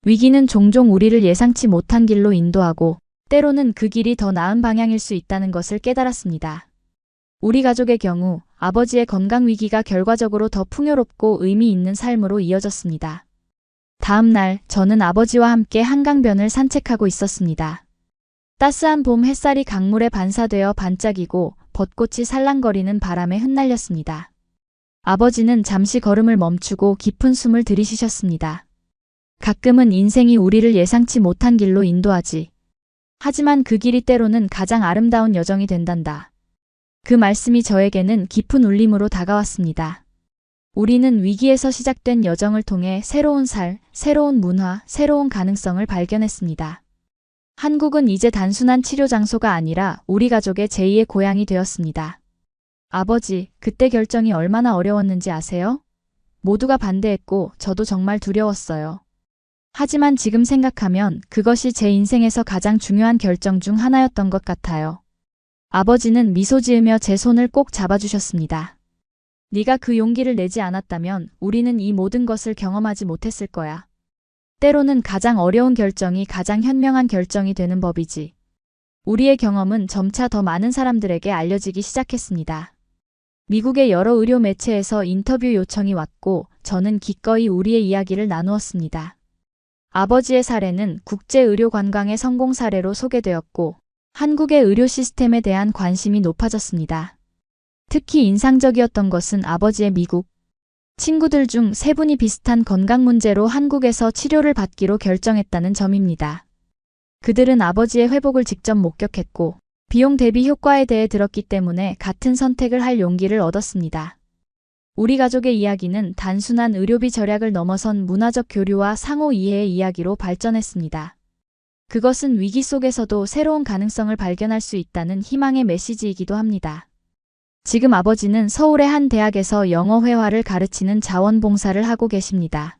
위기는 종종 우리를 예상치 못한 길로 인도하고 때로는 그 길이 더 나은 방향일 수 있다는 것을 깨달았습니다. 우리 가족의 경우 아버지의 건강 위기가 결과적으로 더 풍요롭고 의미 있는 삶으로 이어졌습니다. 다음 날 저는 아버지와 함께 한강변을 산책하고 있었습니다. 따스한 봄 햇살이 강물에 반사되어 반짝이고 벚꽃이 살랑거리는 바람에 흩날렸습니다. 아버지는 잠시 걸음을 멈추고 깊은 숨을 들이쉬셨습니다. 가끔은 인생이 우리를 예상치 못한 길로 인도하지. 하지만 그 길이 때로는 가장 아름다운 여정이 된단다. 그 말씀이 저에게는 깊은 울림으로 다가왔습니다. 우리는 위기에서 시작된 여정을 통해 새로운 살, 새로운 문화, 새로운 가능성을 발견했습니다. 한국은 이제 단순한 치료 장소가 아니라 우리 가족의 제2의 고향이 되었습니다. 아버지, 그때 결정이 얼마나 어려웠는지 아세요? 모두가 반대했고 저도 정말 두려웠어요. 하지만 지금 생각하면 그것이 제 인생에서 가장 중요한 결정 중 하나였던 것 같아요. 아버지는 미소 지으며 제 손을 꼭 잡아주셨습니다. 네가 그 용기를 내지 않았다면 우리는 이 모든 것을 경험하지 못했을 거야. 때로는 가장 어려운 결정이 가장 현명한 결정이 되는 법이지. 우리의 경험은 점차 더 많은 사람들에게 알려지기 시작했습니다. 미국의 여러 의료 매체에서 인터뷰 요청이 왔고 저는 기꺼이 우리의 이야기를 나누었습니다. 아버지의 사례는 국제의료 관광의 성공 사례로 소개되었고 한국의 의료 시스템에 대한 관심이 높아졌습니다. 특히 인상적이었던 것은 아버지의 미국 친구들 중 3분이 비슷한 건강 문제로 한국에서 치료를 받기로 결정했다는 점입니다. 그들은 아버지의 회복을 직접 목격했고 비용 대비 효과에 대해 들었기 때문에 같은 선택을 할 용기를 얻었습니다. 우리 가족의 이야기는 단순한 의료비 절약을 넘어선 문화적 교류와 상호 이해의 이야기로 발전했습니다. 그것은 위기 속에서도 새로운 가능성을 발견할 수 있다는 희망의 메시지이기도 합니다. 지금 아버지는 서울의 한 대학에서 영어 회화를 가르치는 자원봉사를 하고 계십니다.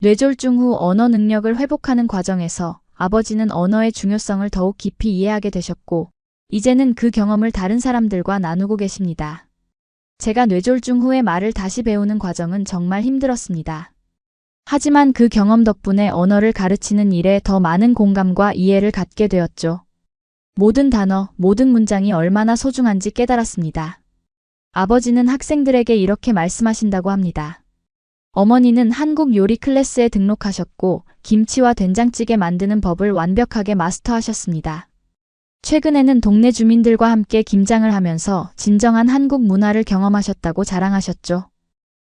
뇌졸중 후 언어 능력을 회복하는 과정에서 아버지는 언어의 중요성을 더욱 깊이 이해하게 되셨고 이제는 그 경험을 다른 사람들과 나누고 계십니다. 제가 뇌졸중 후에 말을 다시 배우는 과정은 정말 힘들었습니다. 하지만 그 경험 덕분에 언어를 가르치는 일에 더 많은 공감과 이해를 갖게 되었죠. 모든 단어, 모든 문장이 얼마나 소중한지 깨달았습니다. 아버지는 학생들에게 이렇게 말씀하신다고 합니다. 어머니는 한국 요리 클래스에 등록하셨고 김치와 된장찌개 만드는 법을 완벽하게 마스터하셨습니다. 최근에는 동네 주민들과 함께 김장을 하면서 진정한 한국 문화를 경험하셨다고 자랑하셨죠.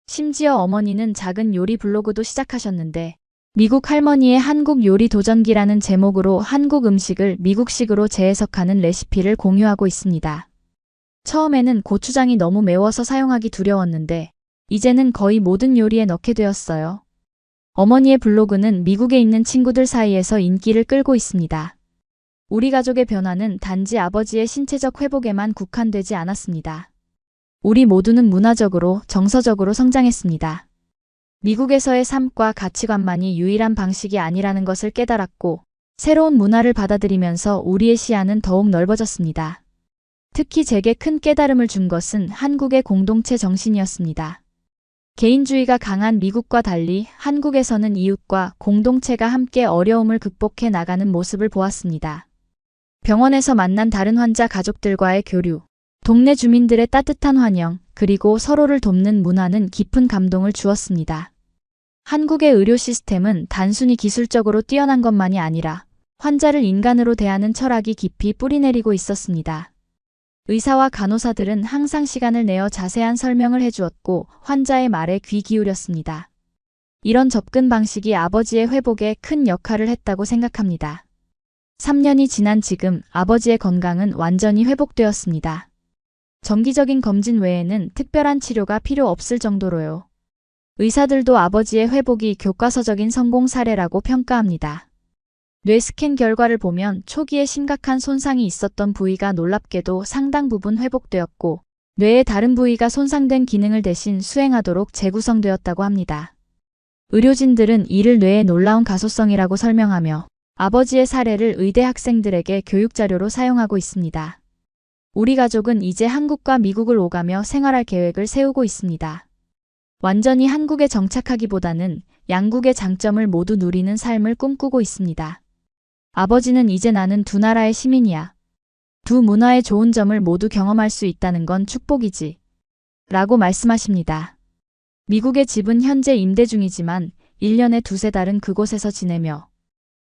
심지어 어머니는 작은 요리 블로그도 시작하셨는데 미국 할머니의 한국 요리 도전기라는 제목으로 한국 음식을 미국식으로 재해석하는 레시피를 공유하고 있습니다. 처음에는 고추장이 너무 매워서 사용하기 두려웠는데 이제는 거의 모든 요리에 넣게 되었어요. 어머니의 블로그는 미국에 있는 친구들 사이에서 인기를 끌고 있습니다. 우리 가족의 변화는 단지 아버지의 신체적 회복에만 국한되지 않았습니다. 우리 모두는 문화적으로, 정서적으로 성장했습니다. 미국에서의 삶과 가치관만이 유일한 방식이 아니라는 것을 깨달았고, 새로운 문화를 받아들이면서 우리의 시야는 더욱 넓어졌습니다. 특히 제게 큰 깨달음을 준 것은 한국의 공동체 정신이었습니다. 개인주의가 강한 미국과 달리 한국에서는 이웃과 공동체가 함께 어려움을 극복해 나가는 모습을 보았습니다. 병원에서 만난 다른 환자 가족들과의 교류, 동네 주민들의 따뜻한 환영, 그리고 서로를 돕는 문화는 깊은 감동을 주었습니다. 한국의 의료 시스템은 단순히 기술적으로 뛰어난 것만이 아니라 환자를 인간으로 대하는 철학이 깊이 뿌리내리고 있었습니다. 의사와 간호사들은 항상 시간을 내어 자세한 설명을 해주었고 환자의 말에 귀 기울였습니다. 이런 접근 방식이 아버지의 회복에 큰 역할을 했다고 생각합니다. 3년이 지난 지금 아버지의 건강은 완전히 회복되었습니다. 정기적인 검진 외에는 특별한 치료가 필요 없을 정도로요. 의사들도 아버지의 회복이 교과서적인 성공 사례라고 평가합니다. 뇌 스캔 결과를 보면 초기에 심각한 손상이 있었던 부위가 놀랍게도 상당 부분 회복되었고 뇌의 다른 부위가 손상된 기능을 대신 수행하도록 재구성되었다고 합니다. 의료진들은 이를 뇌의 놀라운 가소성이라고 설명하며 아버지의 사례를 의대 학생들에게 교육자료로 사용하고 있습니다. 우리 가족은 이제 한국과 미국을 오가며 생활할 계획을 세우고 있습니다. 완전히 한국에 정착하기보다는 양국의 장점을 모두 누리는 삶을 꿈꾸고 있습니다. 아버지는 이제 나는 두 나라의 시민이야. 두 문화의 좋은 점을 모두 경험할 수 있다는 건 축복이지. 라고 말씀하십니다. 미국의 집은 현재 임대 중이지만 1년에 두세 달은 그곳에서 지내며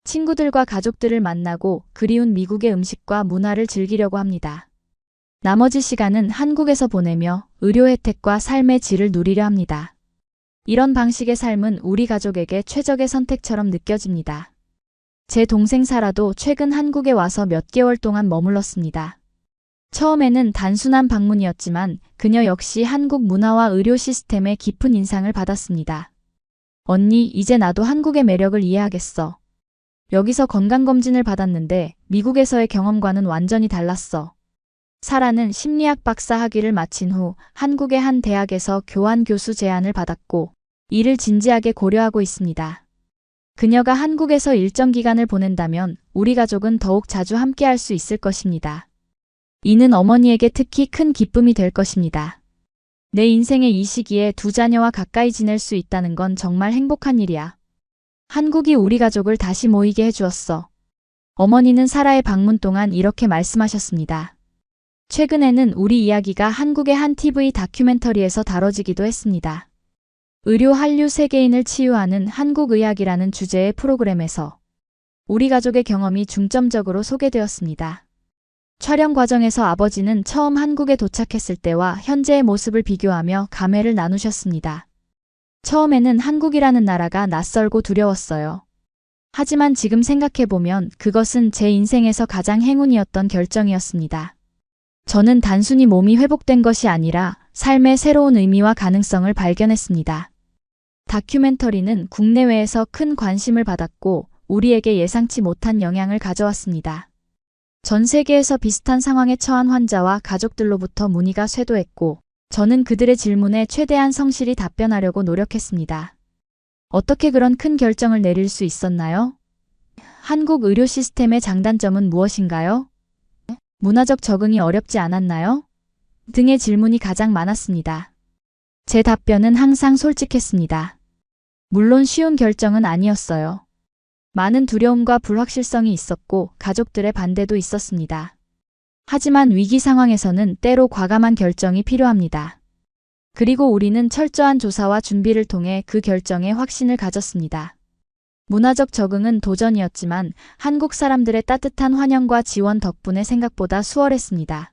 친구들과 가족들을 만나고 그리운 미국의 음식과 문화를 즐기려고 합니다. 나머지 시간은 한국에서 보내며 의료 혜택과 삶의 질을 누리려 합니다. 이런 방식의 삶은 우리 가족에게 최적의 선택처럼 느껴집니다. 제 동생 사라도 최근 한국에 와서 몇 개월 동안 머물렀습니다. 처음에는 단순한 방문이었지만 그녀 역시 한국 문화와 의료 시스템에 깊은 인상을 받았습니다. 언니, 이제 나도 한국의 매력을 이해하겠어. 여기서 건강검진을 받았는데 미국에서의 경험과는 완전히 달랐어. 사라는 심리학 박사 학위를 마친 후 한국의 한 대학에서 교환 교수 제안을 받았고 이를 진지하게 고려하고 있습니다. 그녀가 한국에서 일정 기간을 보낸다면 우리 가족은 더욱 자주 함께할 수 있을 것입니다. 이는 어머니에게 특히 큰 기쁨이 될 것입니다. 내 인생의 이 시기에 두 자녀와 가까이 지낼 수 있다는 건 정말 행복한 일이야. 한국이 우리 가족을 다시 모이게 해주었어. 어머니는 사라의 방문 동안 이렇게 말씀하셨습니다. 최근에는 우리 이야기가 한국의 한 TV 다큐멘터리에서 다뤄지기도 했습니다. 의료 한류 세계인을 치유하는 한국의학이라는 주제의 프로그램에서 우리 가족의 경험이 중점적으로 소개되었습니다. 촬영 과정에서 아버지는 처음 한국에 도착했을 때와 현재의 모습을 비교하며 감회를 나누셨습니다. 처음에는 한국이라는 나라가 낯설고 두려웠어요. 하지만 지금 생각해보면 그것은 제 인생에서 가장 행운이었던 결정이었습니다. 저는 단순히 몸이 회복된 것이 아니라 삶의 새로운 의미와 가능성을 발견했습니다. 다큐멘터리는 국내외에서 큰 관심을 받았고 우리에게 예상치 못한 영향을 가져왔습니다. 전 세계에서 비슷한 상황에 처한 환자와 가족들로부터 문의가 쇄도했고 저는 그들의 질문에 최대한 성실히 답변하려고 노력했습니다. 어떻게 그런 큰 결정을 내릴 수 있었나요? 한국 의료 시스템의 장단점은 무엇인가요? 문화적 적응이 어렵지 않았나요? 등의 질문이 가장 많았습니다. 제 답변은 항상 솔직했습니다. 물론 쉬운 결정은 아니었어요. 많은 두려움과 불확실성이 있었고 가족들의 반대도 있었습니다. 하지만 위기 상황에서는 때로 과감한 결정이 필요합니다. 그리고 우리는 철저한 조사와 준비를 통해 그 결정에 확신을 가졌습니다. 문화적 적응은 도전이었지만 한국 사람들의 따뜻한 환영과 지원 덕분에 생각보다 수월했습니다.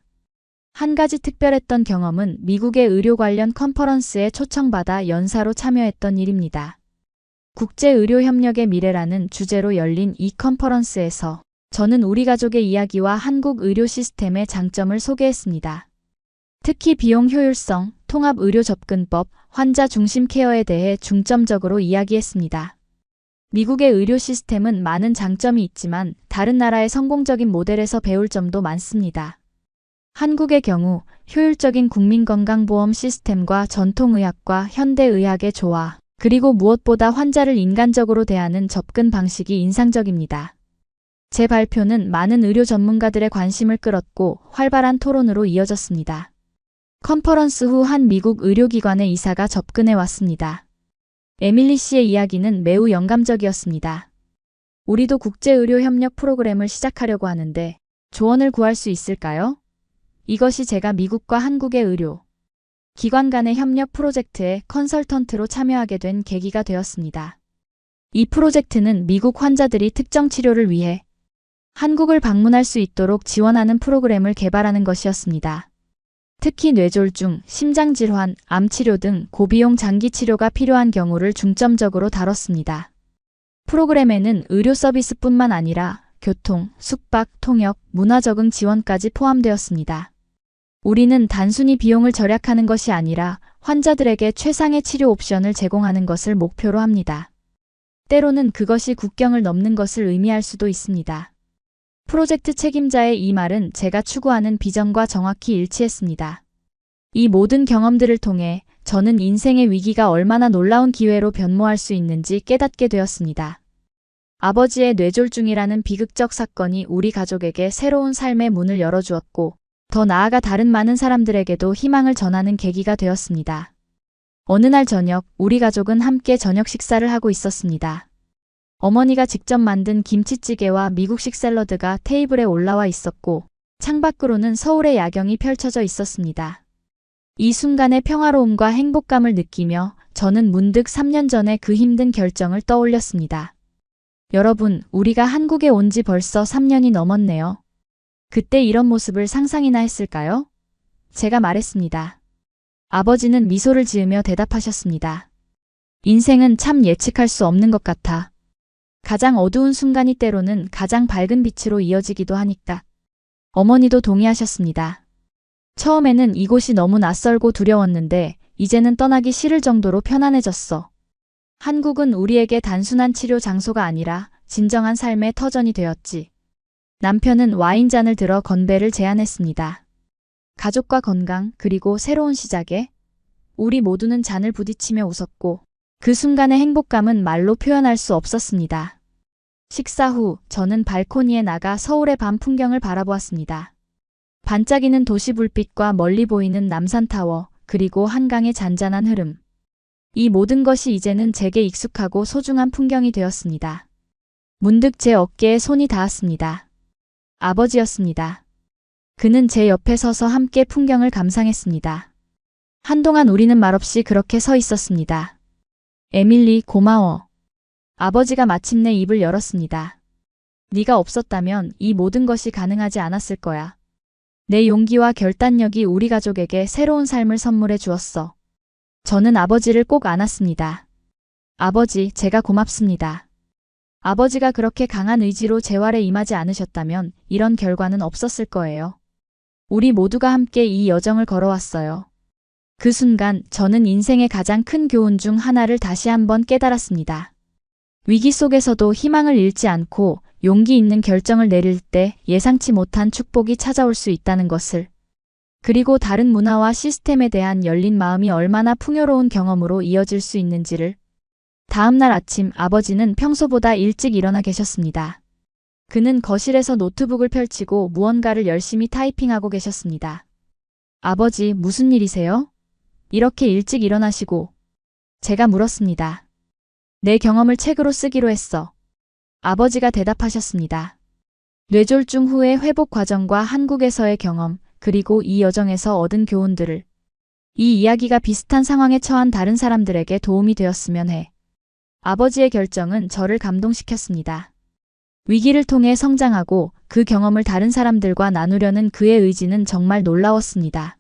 한 가지 특별했던 경험은 미국의 의료 관련 컨퍼런스에 초청받아 연사로 참여했던 일입니다. 국제의료협력의 미래라는 주제로 열린 이 컨퍼런스에서 저는 우리 가족의 이야기와 한국 의료 시스템의 장점을 소개했습니다. 특히 비용 효율성, 통합 의료 접근법, 환자 중심 케어에 대해 중점적으로 이야기했습니다. 미국의 의료 시스템은 많은 장점이 있지만 다른 나라의 성공적인 모델에서 배울 점도 많습니다. 한국의 경우 효율적인 국민건강보험 시스템과 전통의학과 현대의학의 조화, 그리고 무엇보다 환자를 인간적으로 대하는 접근 방식이 인상적입니다. 제 발표는 많은 의료 전문가들의 관심을 끌었고 활발한 토론으로 이어졌습니다. 컨퍼런스 후 한 미국 의료기관의 이사가 접근해 왔습니다. 에밀리 씨의 이야기는 매우 영감적이었습니다. 우리도 국제의료협력 프로그램을 시작하려고 하는데 조언을 구할 수 있을까요? 이것이 제가 미국과 한국의 의료 기관 간의 협력 프로젝트에 컨설턴트로 참여하게 된 계기가 되었습니다. 이 프로젝트는 미국 환자들이 특정 치료를 위해 한국을 방문할 수 있도록 지원하는 프로그램을 개발하는 것이었습니다. 특히 뇌졸중, 심장질환, 암치료 등 고비용 장기 치료가 필요한 경우를 중점적으로 다뤘습니다. 프로그램에는 의료 서비스뿐만 아니라 교통, 숙박, 통역, 문화 적응 지원까지 포함되었습니다. 우리는 단순히 비용을 절약하는 것이 아니라 환자들에게 최상의 치료 옵션을 제공하는 것을 목표로 합니다. 때로는 그것이 국경을 넘는 것을 의미할 수도 있습니다. 프로젝트 책임자의 이 말은 제가 추구하는 비전과 정확히 일치했습니다. 이 모든 경험들을 통해 저는 인생의 위기가 얼마나 놀라운 기회로 변모할 수 있는지 깨닫게 되었습니다. 아버지의 뇌졸중이라는 비극적 사건이 우리 가족에게 새로운 삶의 문을 열어주었고, 더 나아가 다른 많은 사람들에게도 희망을 전하는 계기가 되었습니다. 어느 날 저녁, 우리 가족은 함께 저녁 식사를 하고 있었습니다. 어머니가 직접 만든 김치찌개와 미국식 샐러드가 테이블에 올라와 있었고 창밖으로는 서울의 야경이 펼쳐져 있었습니다. 이 순간의 평화로움과 행복감을 느끼며 저는 문득 3년 전에 그 힘든 결정을 떠올렸습니다. 여러분, 우리가 한국에 온 지 벌써 3년이 넘었네요. 그때 이런 모습을 상상이나 했을까요? 제가 말했습니다. 아버지는 미소를 지으며 대답하셨습니다. 인생은 참 예측할 수 없는 것 같아. 가장 어두운 순간이 때로는 가장 밝은 빛으로 이어지기도 하니까. 어머니도 동의하셨습니다. 처음에는 이곳이 너무 낯설고 두려웠는데 이제는 떠나기 싫을 정도로 편안해졌어. 한국은 우리에게 단순한 치료 장소가 아니라 진정한 삶의 터전이 되었지. 남편은 와인잔을 들어 건배를 제안했습니다. 가족과 건강, 그리고 새로운 시작에 우리 모두는 잔을 부딪히며 웃었고 그 순간의 행복감은 말로 표현할 수 없었습니다. 식사 후 저는 발코니에 나가 서울의 밤 풍경을 바라보았습니다. 반짝이는 도시 불빛과 멀리 보이는 남산타워, 그리고 한강의 잔잔한 흐름. 이 모든 것이 이제는 제게 익숙하고 소중한 풍경이 되었습니다. 문득 제 어깨에 손이 닿았습니다. 아버지였습니다. 그는 제 옆에 서서 함께 풍경을 감상했습니다. 한동안 우리는 말없이 그렇게 서 있었습니다. 에밀리, 고마워. 아버지가 마침내 입을 열었습니다. 네가 없었다면 이 모든 것이 가능하지 않았을 거야. 내 용기와 결단력이 우리 가족에게 새로운 삶을 선물해 주었어. 저는 아버지를 꼭 안았습니다. 아버지, 제가 고맙습니다. 아버지가 그렇게 강한 의지로 재활에 임하지 않으셨다면 이런 결과는 없었을 거예요. 우리 모두가 함께 이 여정을 걸어왔어요. 그 순간 저는 인생의 가장 큰 교훈 중 하나를 다시 한번 깨달았습니다. 위기 속에서도 희망을 잃지 않고 용기 있는 결정을 내릴 때 예상치 못한 축복이 찾아올 수 있다는 것을. 그리고 다른 문화와 시스템에 대한 열린 마음이 얼마나 풍요로운 경험으로 이어질 수 있는지를. 다음 날 아침 아버지는 평소보다 일찍 일어나 계셨습니다. 그는 거실에서 노트북을 펼치고 무언가를 열심히 타이핑하고 계셨습니다. 아버지, 무슨 일이세요? 이렇게 일찍 일어나시고. 제가 물었습니다. 내 경험을 책으로 쓰기로 했어. 아버지가 대답하셨습니다. 뇌졸중 후의 회복 과정과 한국에서의 경험, 그리고 이 여정에서 얻은 교훈들을 이 이야기가 비슷한 상황에 처한 다른 사람들에게 도움이 되었으면 해. 아버지의 결정은 저를 감동시켰습니다. 위기를 통해 성장하고 그 경험을 다른 사람들과 나누려는 그의 의지는 정말 놀라웠습니다.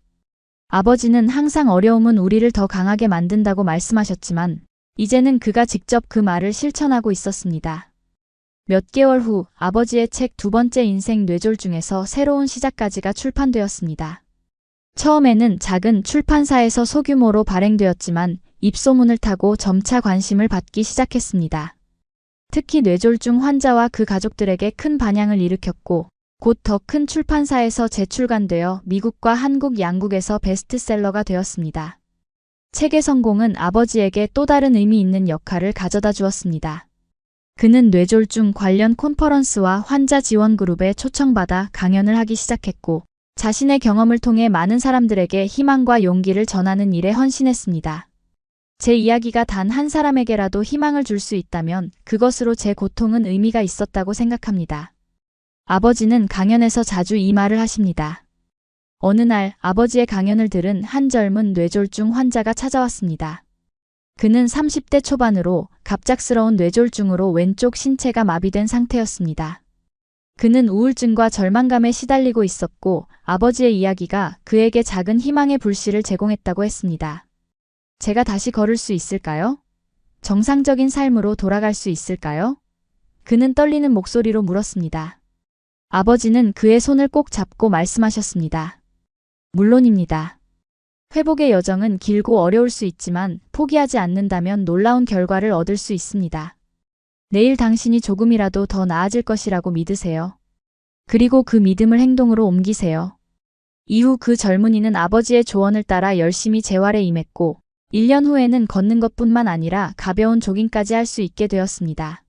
아버지는 항상 어려움은 우리를 더 강하게 만든다고 말씀하셨지만 이제는 그가 직접 그 말을 실천하고 있었습니다. 몇 개월 후 아버지의 책 두 번째 인생 뇌졸중에서 새로운 시작까지가 출판되었습니다. 처음에는 작은 출판사에서 소규모로 발행되었지만 입소문을 타고 점차 관심을 받기 시작했습니다. 특히 뇌졸중 환자와 그 가족들에게 큰 반향을 일으켰고 곧 더 큰 출판사에서 재출간되어 미국과 한국 양국에서 베스트셀러가 되었습니다. 책의 성공은 아버지에게 또 다른 의미 있는 역할을 가져다 주었습니다. 그는 뇌졸중 관련 콘퍼런스와 환자 지원 그룹에 초청받아 강연을 하기 시작했고 자신의 경험을 통해 많은 사람들에게 희망과 용기를 전하는 일에 헌신했습니다. 제 이야기가 단 한 사람에게라도 희망을 줄 수 있다면 그것으로 제 고통은 의미가 있었다고 생각합니다. 아버지는 강연에서 자주 이 말을 하십니다. 어느 날 아버지의 강연을 들은 한 젊은 뇌졸중 환자가 찾아왔습니다. 그는 30대 초반으로 갑작스러운 뇌졸중으로 왼쪽 신체가 마비된 상태였습니다. 그는 우울증과 절망감에 시달리고 있었고 아버지의 이야기가 그에게 작은 희망의 불씨를 제공했다고 했습니다. 제가 다시 걸을 수 있을까요? 정상적인 삶으로 돌아갈 수 있을까요? 그는 떨리는 목소리로 물었습니다. 아버지는 그의 손을 꼭 잡고 말씀하셨습니다. 물론입니다. 회복의 여정은 길고 어려울 수 있지만 포기하지 않는다면 놀라운 결과를 얻을 수 있습니다. 내일 당신이 조금이라도 더 나아질 것이라고 믿으세요. 그리고 그 믿음을 행동으로 옮기세요. 이후 그 젊은이는 아버지의 조언을 따라 열심히 재활에 임했고 1년 후에는 걷는 것뿐만 아니라 가벼운 조깅까지 할 수 있게 되었습니다.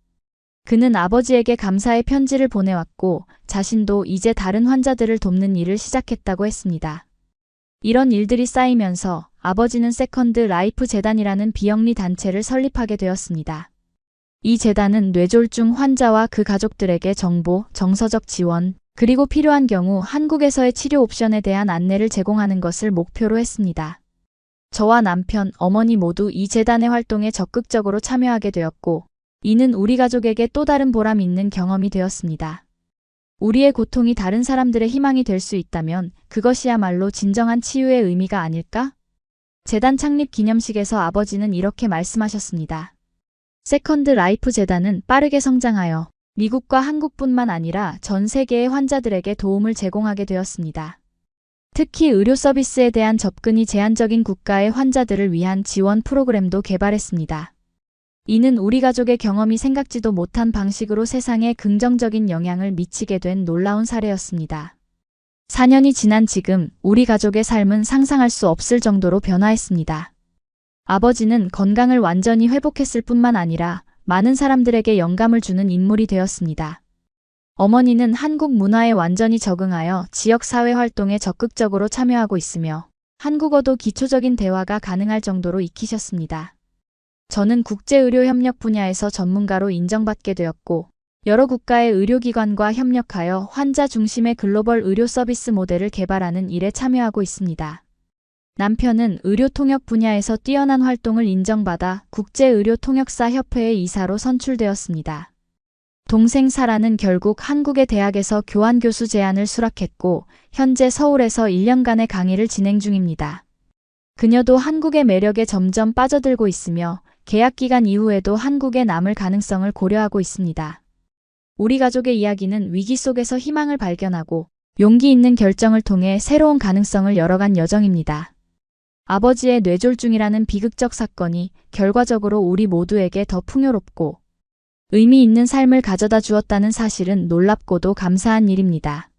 그는 아버지에게 감사의 편지를 보내왔고 자신도 이제 다른 환자들을 돕는 일을 시작했다고 했습니다. 이런 일들이 쌓이면서 아버지는 세컨드 라이프 재단이라는 비영리 단체를 설립하게 되었습니다. 이 재단은 뇌졸중 환자와 그 가족들에게 정보, 정서적 지원, 그리고 필요한 경우 한국에서의 치료 옵션에 대한 안내를 제공하는 것을 목표로 했습니다. 저와 남편, 어머니 모두 이 재단의 활동에 적극적으로 참여하게 되었고 이는 우리 가족에게 또 다른 보람 있는 경험이 되었습니다. 우리의 고통이 다른 사람들의 희망이 될 수 있다면 그것이야말로 진정한 치유의 의미가 아닐까? 재단 창립 기념식에서 아버지는 이렇게 말씀하셨습니다. 세컨드 라이프 재단은 빠르게 성장하여 미국과 한국뿐만 아니라 전 세계의 환자들에게 도움을 제공하게 되었습니다. 특히 의료 서비스에 대한 접근이 제한적인 국가의 환자들을 위한 지원 프로그램도 개발했습니다. 이는 우리 가족의 경험이 생각지도 못한 방식으로 세상에 긍정적인 영향을 미치게 된 놀라운 사례였습니다. 4년이 지난 지금 우리 가족의 삶은 상상할 수 없을 정도로 변화했습니다. 아버지는 건강을 완전히 회복했을 뿐만 아니라 많은 사람들에게 영감을 주는 인물이 되었습니다. 어머니는 한국 문화에 완전히 적응하여 지역사회 활동에 적극적으로 참여하고 있으며 한국어도 기초적인 대화가 가능할 정도로 익히셨습니다. 저는 국제의료협력 분야에서 전문가로 인정받게 되었고 여러 국가의 의료기관과 협력하여 환자 중심의 글로벌 의료 서비스 모델을 개발하는 일에 참여하고 있습니다. 남편은 의료통역 분야에서 뛰어난 활동을 인정받아 국제의료통역사 협회의 이사로 선출되었습니다. 동생 사라는 결국 한국의 대학에서 교환교수 제안을 수락했고 현재 서울에서 1년간의 강의를 진행 중입니다. 그녀도 한국의 매력에 점점 빠져들고 있으며 계약 기간 이후에도 한국에 남을 가능성을 고려하고 있습니다. 우리 가족의 이야기는 위기 속에서 희망을 발견하고 용기 있는 결정을 통해 새로운 가능성을 열어간 여정입니다. 아버지의 뇌졸중이라는 비극적 사건이 결과적으로 우리 모두에게 더 풍요롭고 의미 있는 삶을 가져다 주었다는 사실은 놀랍고도 감사한 일입니다.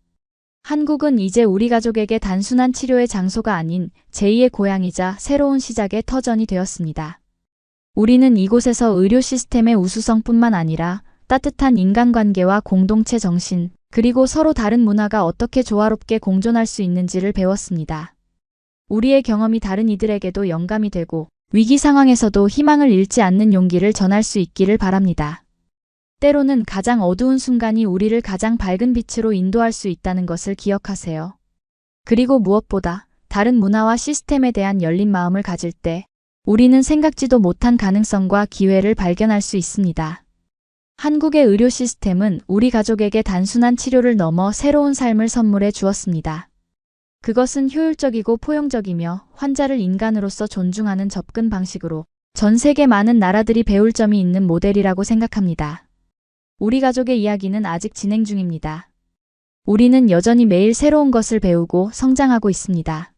한국은 이제 우리 가족에게 단순한 치료의 장소가 아닌 제2의 고향이자 새로운 시작의 터전이 되었습니다. 우리는 이곳에서 의료 시스템의 우수성뿐만 아니라 따뜻한 인간관계와 공동체 정신, 그리고 서로 다른 문화가 어떻게 조화롭게 공존할 수 있는지를 배웠습니다. 우리의 경험이 다른 이들에게도 영감이 되고 위기 상황에서도 희망을 잃지 않는 용기를 전할 수 있기를 바랍니다. 때로는 가장 어두운 순간이 우리를 가장 밝은 빛으로 인도할 수 있다는 것을 기억하세요. 그리고 무엇보다 다른 문화와 시스템에 대한 열린 마음을 가질 때 우리는 생각지도 못한 가능성과 기회를 발견할 수 있습니다. 한국의 의료 시스템은 우리 가족에게 단순한 치료를 넘어 새로운 삶을 선물해 주었습니다. 그것은 효율적이고 포용적이며 환자를 인간으로서 존중하는 접근 방식으로 전 세계 많은 나라들이 배울 점이 있는 모델이라고 생각합니다. 우리 가족의 이야기는 아직 진행 중입니다. 우리는 여전히 매일 새로운 것을 배우고 성장하고 있습니다.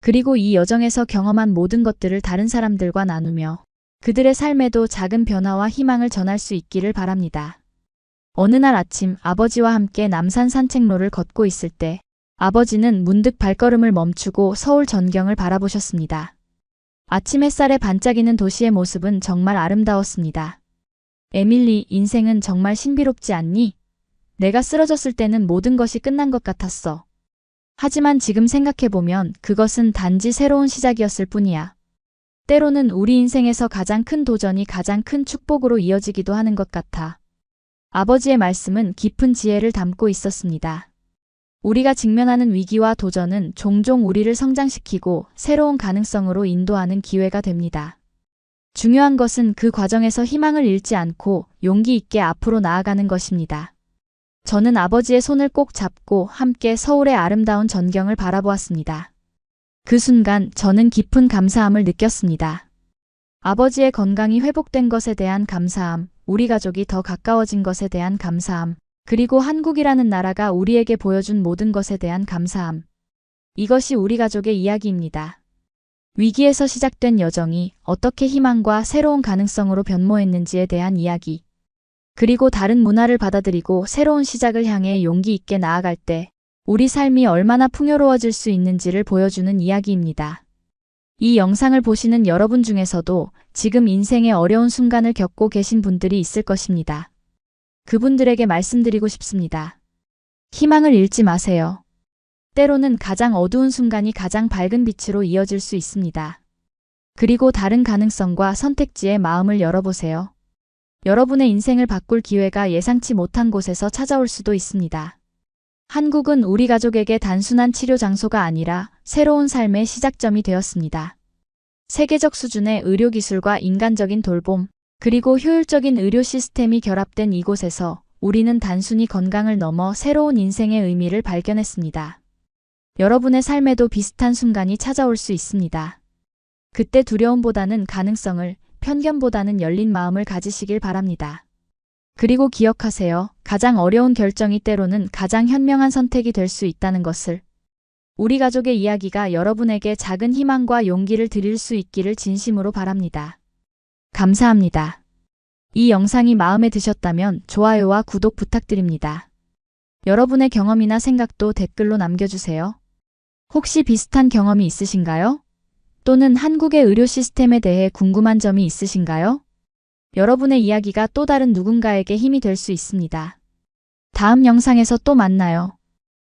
그리고 이 여정에서 경험한 모든 것들을 다른 사람들과 나누며 그들의 삶에도 작은 변화와 희망을 전할 수 있기를 바랍니다. 어느 날 아침 아버지와 함께 남산 산책로를 걷고 있을 때 아버지는 문득 발걸음을 멈추고 서울 전경을 바라보셨습니다. 아침 햇살에 반짝이는 도시의 모습은 정말 아름다웠습니다. 에밀리, 인생은 정말 신비롭지 않니? 내가 쓰러졌을 때는 모든 것이 끝난 것 같았어. 하지만 지금 생각해보면 그것은 단지 새로운 시작이었을 뿐이야. 때로는 우리 인생에서 가장 큰 도전이 가장 큰 축복으로 이어지기도 하는 것 같아. 아버지의 말씀은 깊은 지혜를 담고 있었습니다. 우리가 직면하는 위기와 도전은 종종 우리를 성장시키고 새로운 가능성으로 인도하는 기회가 됩니다. 중요한 것은 그 과정에서 희망을 잃지 않고 용기 있게 앞으로 나아가는 것입니다. 저는 아버지의 손을 꼭 잡고 함께 서울의 아름다운 전경을 바라보았습니다. 그 순간 저는 깊은 감사함을 느꼈습니다. 아버지의 건강이 회복된 것에 대한 감사함, 우리 가족이 더 가까워진 것에 대한 감사함, 그리고 한국이라는 나라가 우리에게 보여준 모든 것에 대한 감사함. 이것이 우리 가족의 이야기입니다. 위기에서 시작된 여정이 어떻게 희망과 새로운 가능성으로 변모했는지에 대한 이야기. 그리고 다른 문화를 받아들이고 새로운 시작을 향해 용기 있게 나아갈 때 우리 삶이 얼마나 풍요로워질 수 있는지를 보여주는 이야기입니다. 이 영상을 보시는 여러분 중에서도 지금 인생의 어려운 순간을 겪고 계신 분들이 있을 것입니다. 그분들에게 말씀드리고 싶습니다. 희망을 잃지 마세요. 때로는 가장 어두운 순간이 가장 밝은 빛으로 이어질 수 있습니다. 그리고 다른 가능성과 선택지에 마음을 열어보세요. 여러분의 인생을 바꿀 기회가 예상치 못한 곳에서 찾아올 수도 있습니다. 한국은 우리 가족에게 단순한 치료 장소가 아니라 새로운 삶의 시작점이 되었습니다. 세계적 수준의 의료기술과 인간적인 돌봄, 그리고 효율적인 의료 시스템이 결합된 이곳에서 우리는 단순히 건강을 넘어 새로운 인생의 의미를 발견했습니다. 여러분의 삶에도 비슷한 순간이 찾아올 수 있습니다. 그때 두려움보다는 가능성을, 편견보다는 열린 마음을 가지시길 바랍니다. 그리고 기억하세요. 가장 어려운 결정이 때로는 가장 현명한 선택이 될 수 있다는 것을. 우리 가족의 이야기가 여러분에게 작은 희망과 용기를 드릴 수 있기를 진심으로 바랍니다. 감사합니다. 이 영상이 마음에 드셨다면 좋아요와 구독 부탁드립니다. 여러분의 경험이나 생각도 댓글로 남겨주세요. 혹시 비슷한 경험이 있으신가요? 또는 한국의 의료 시스템에 대해 궁금한 점이 있으신가요? 여러분의 이야기가 또 다른 누군가에게 힘이 될 수 있습니다. 다음 영상에서 또 만나요.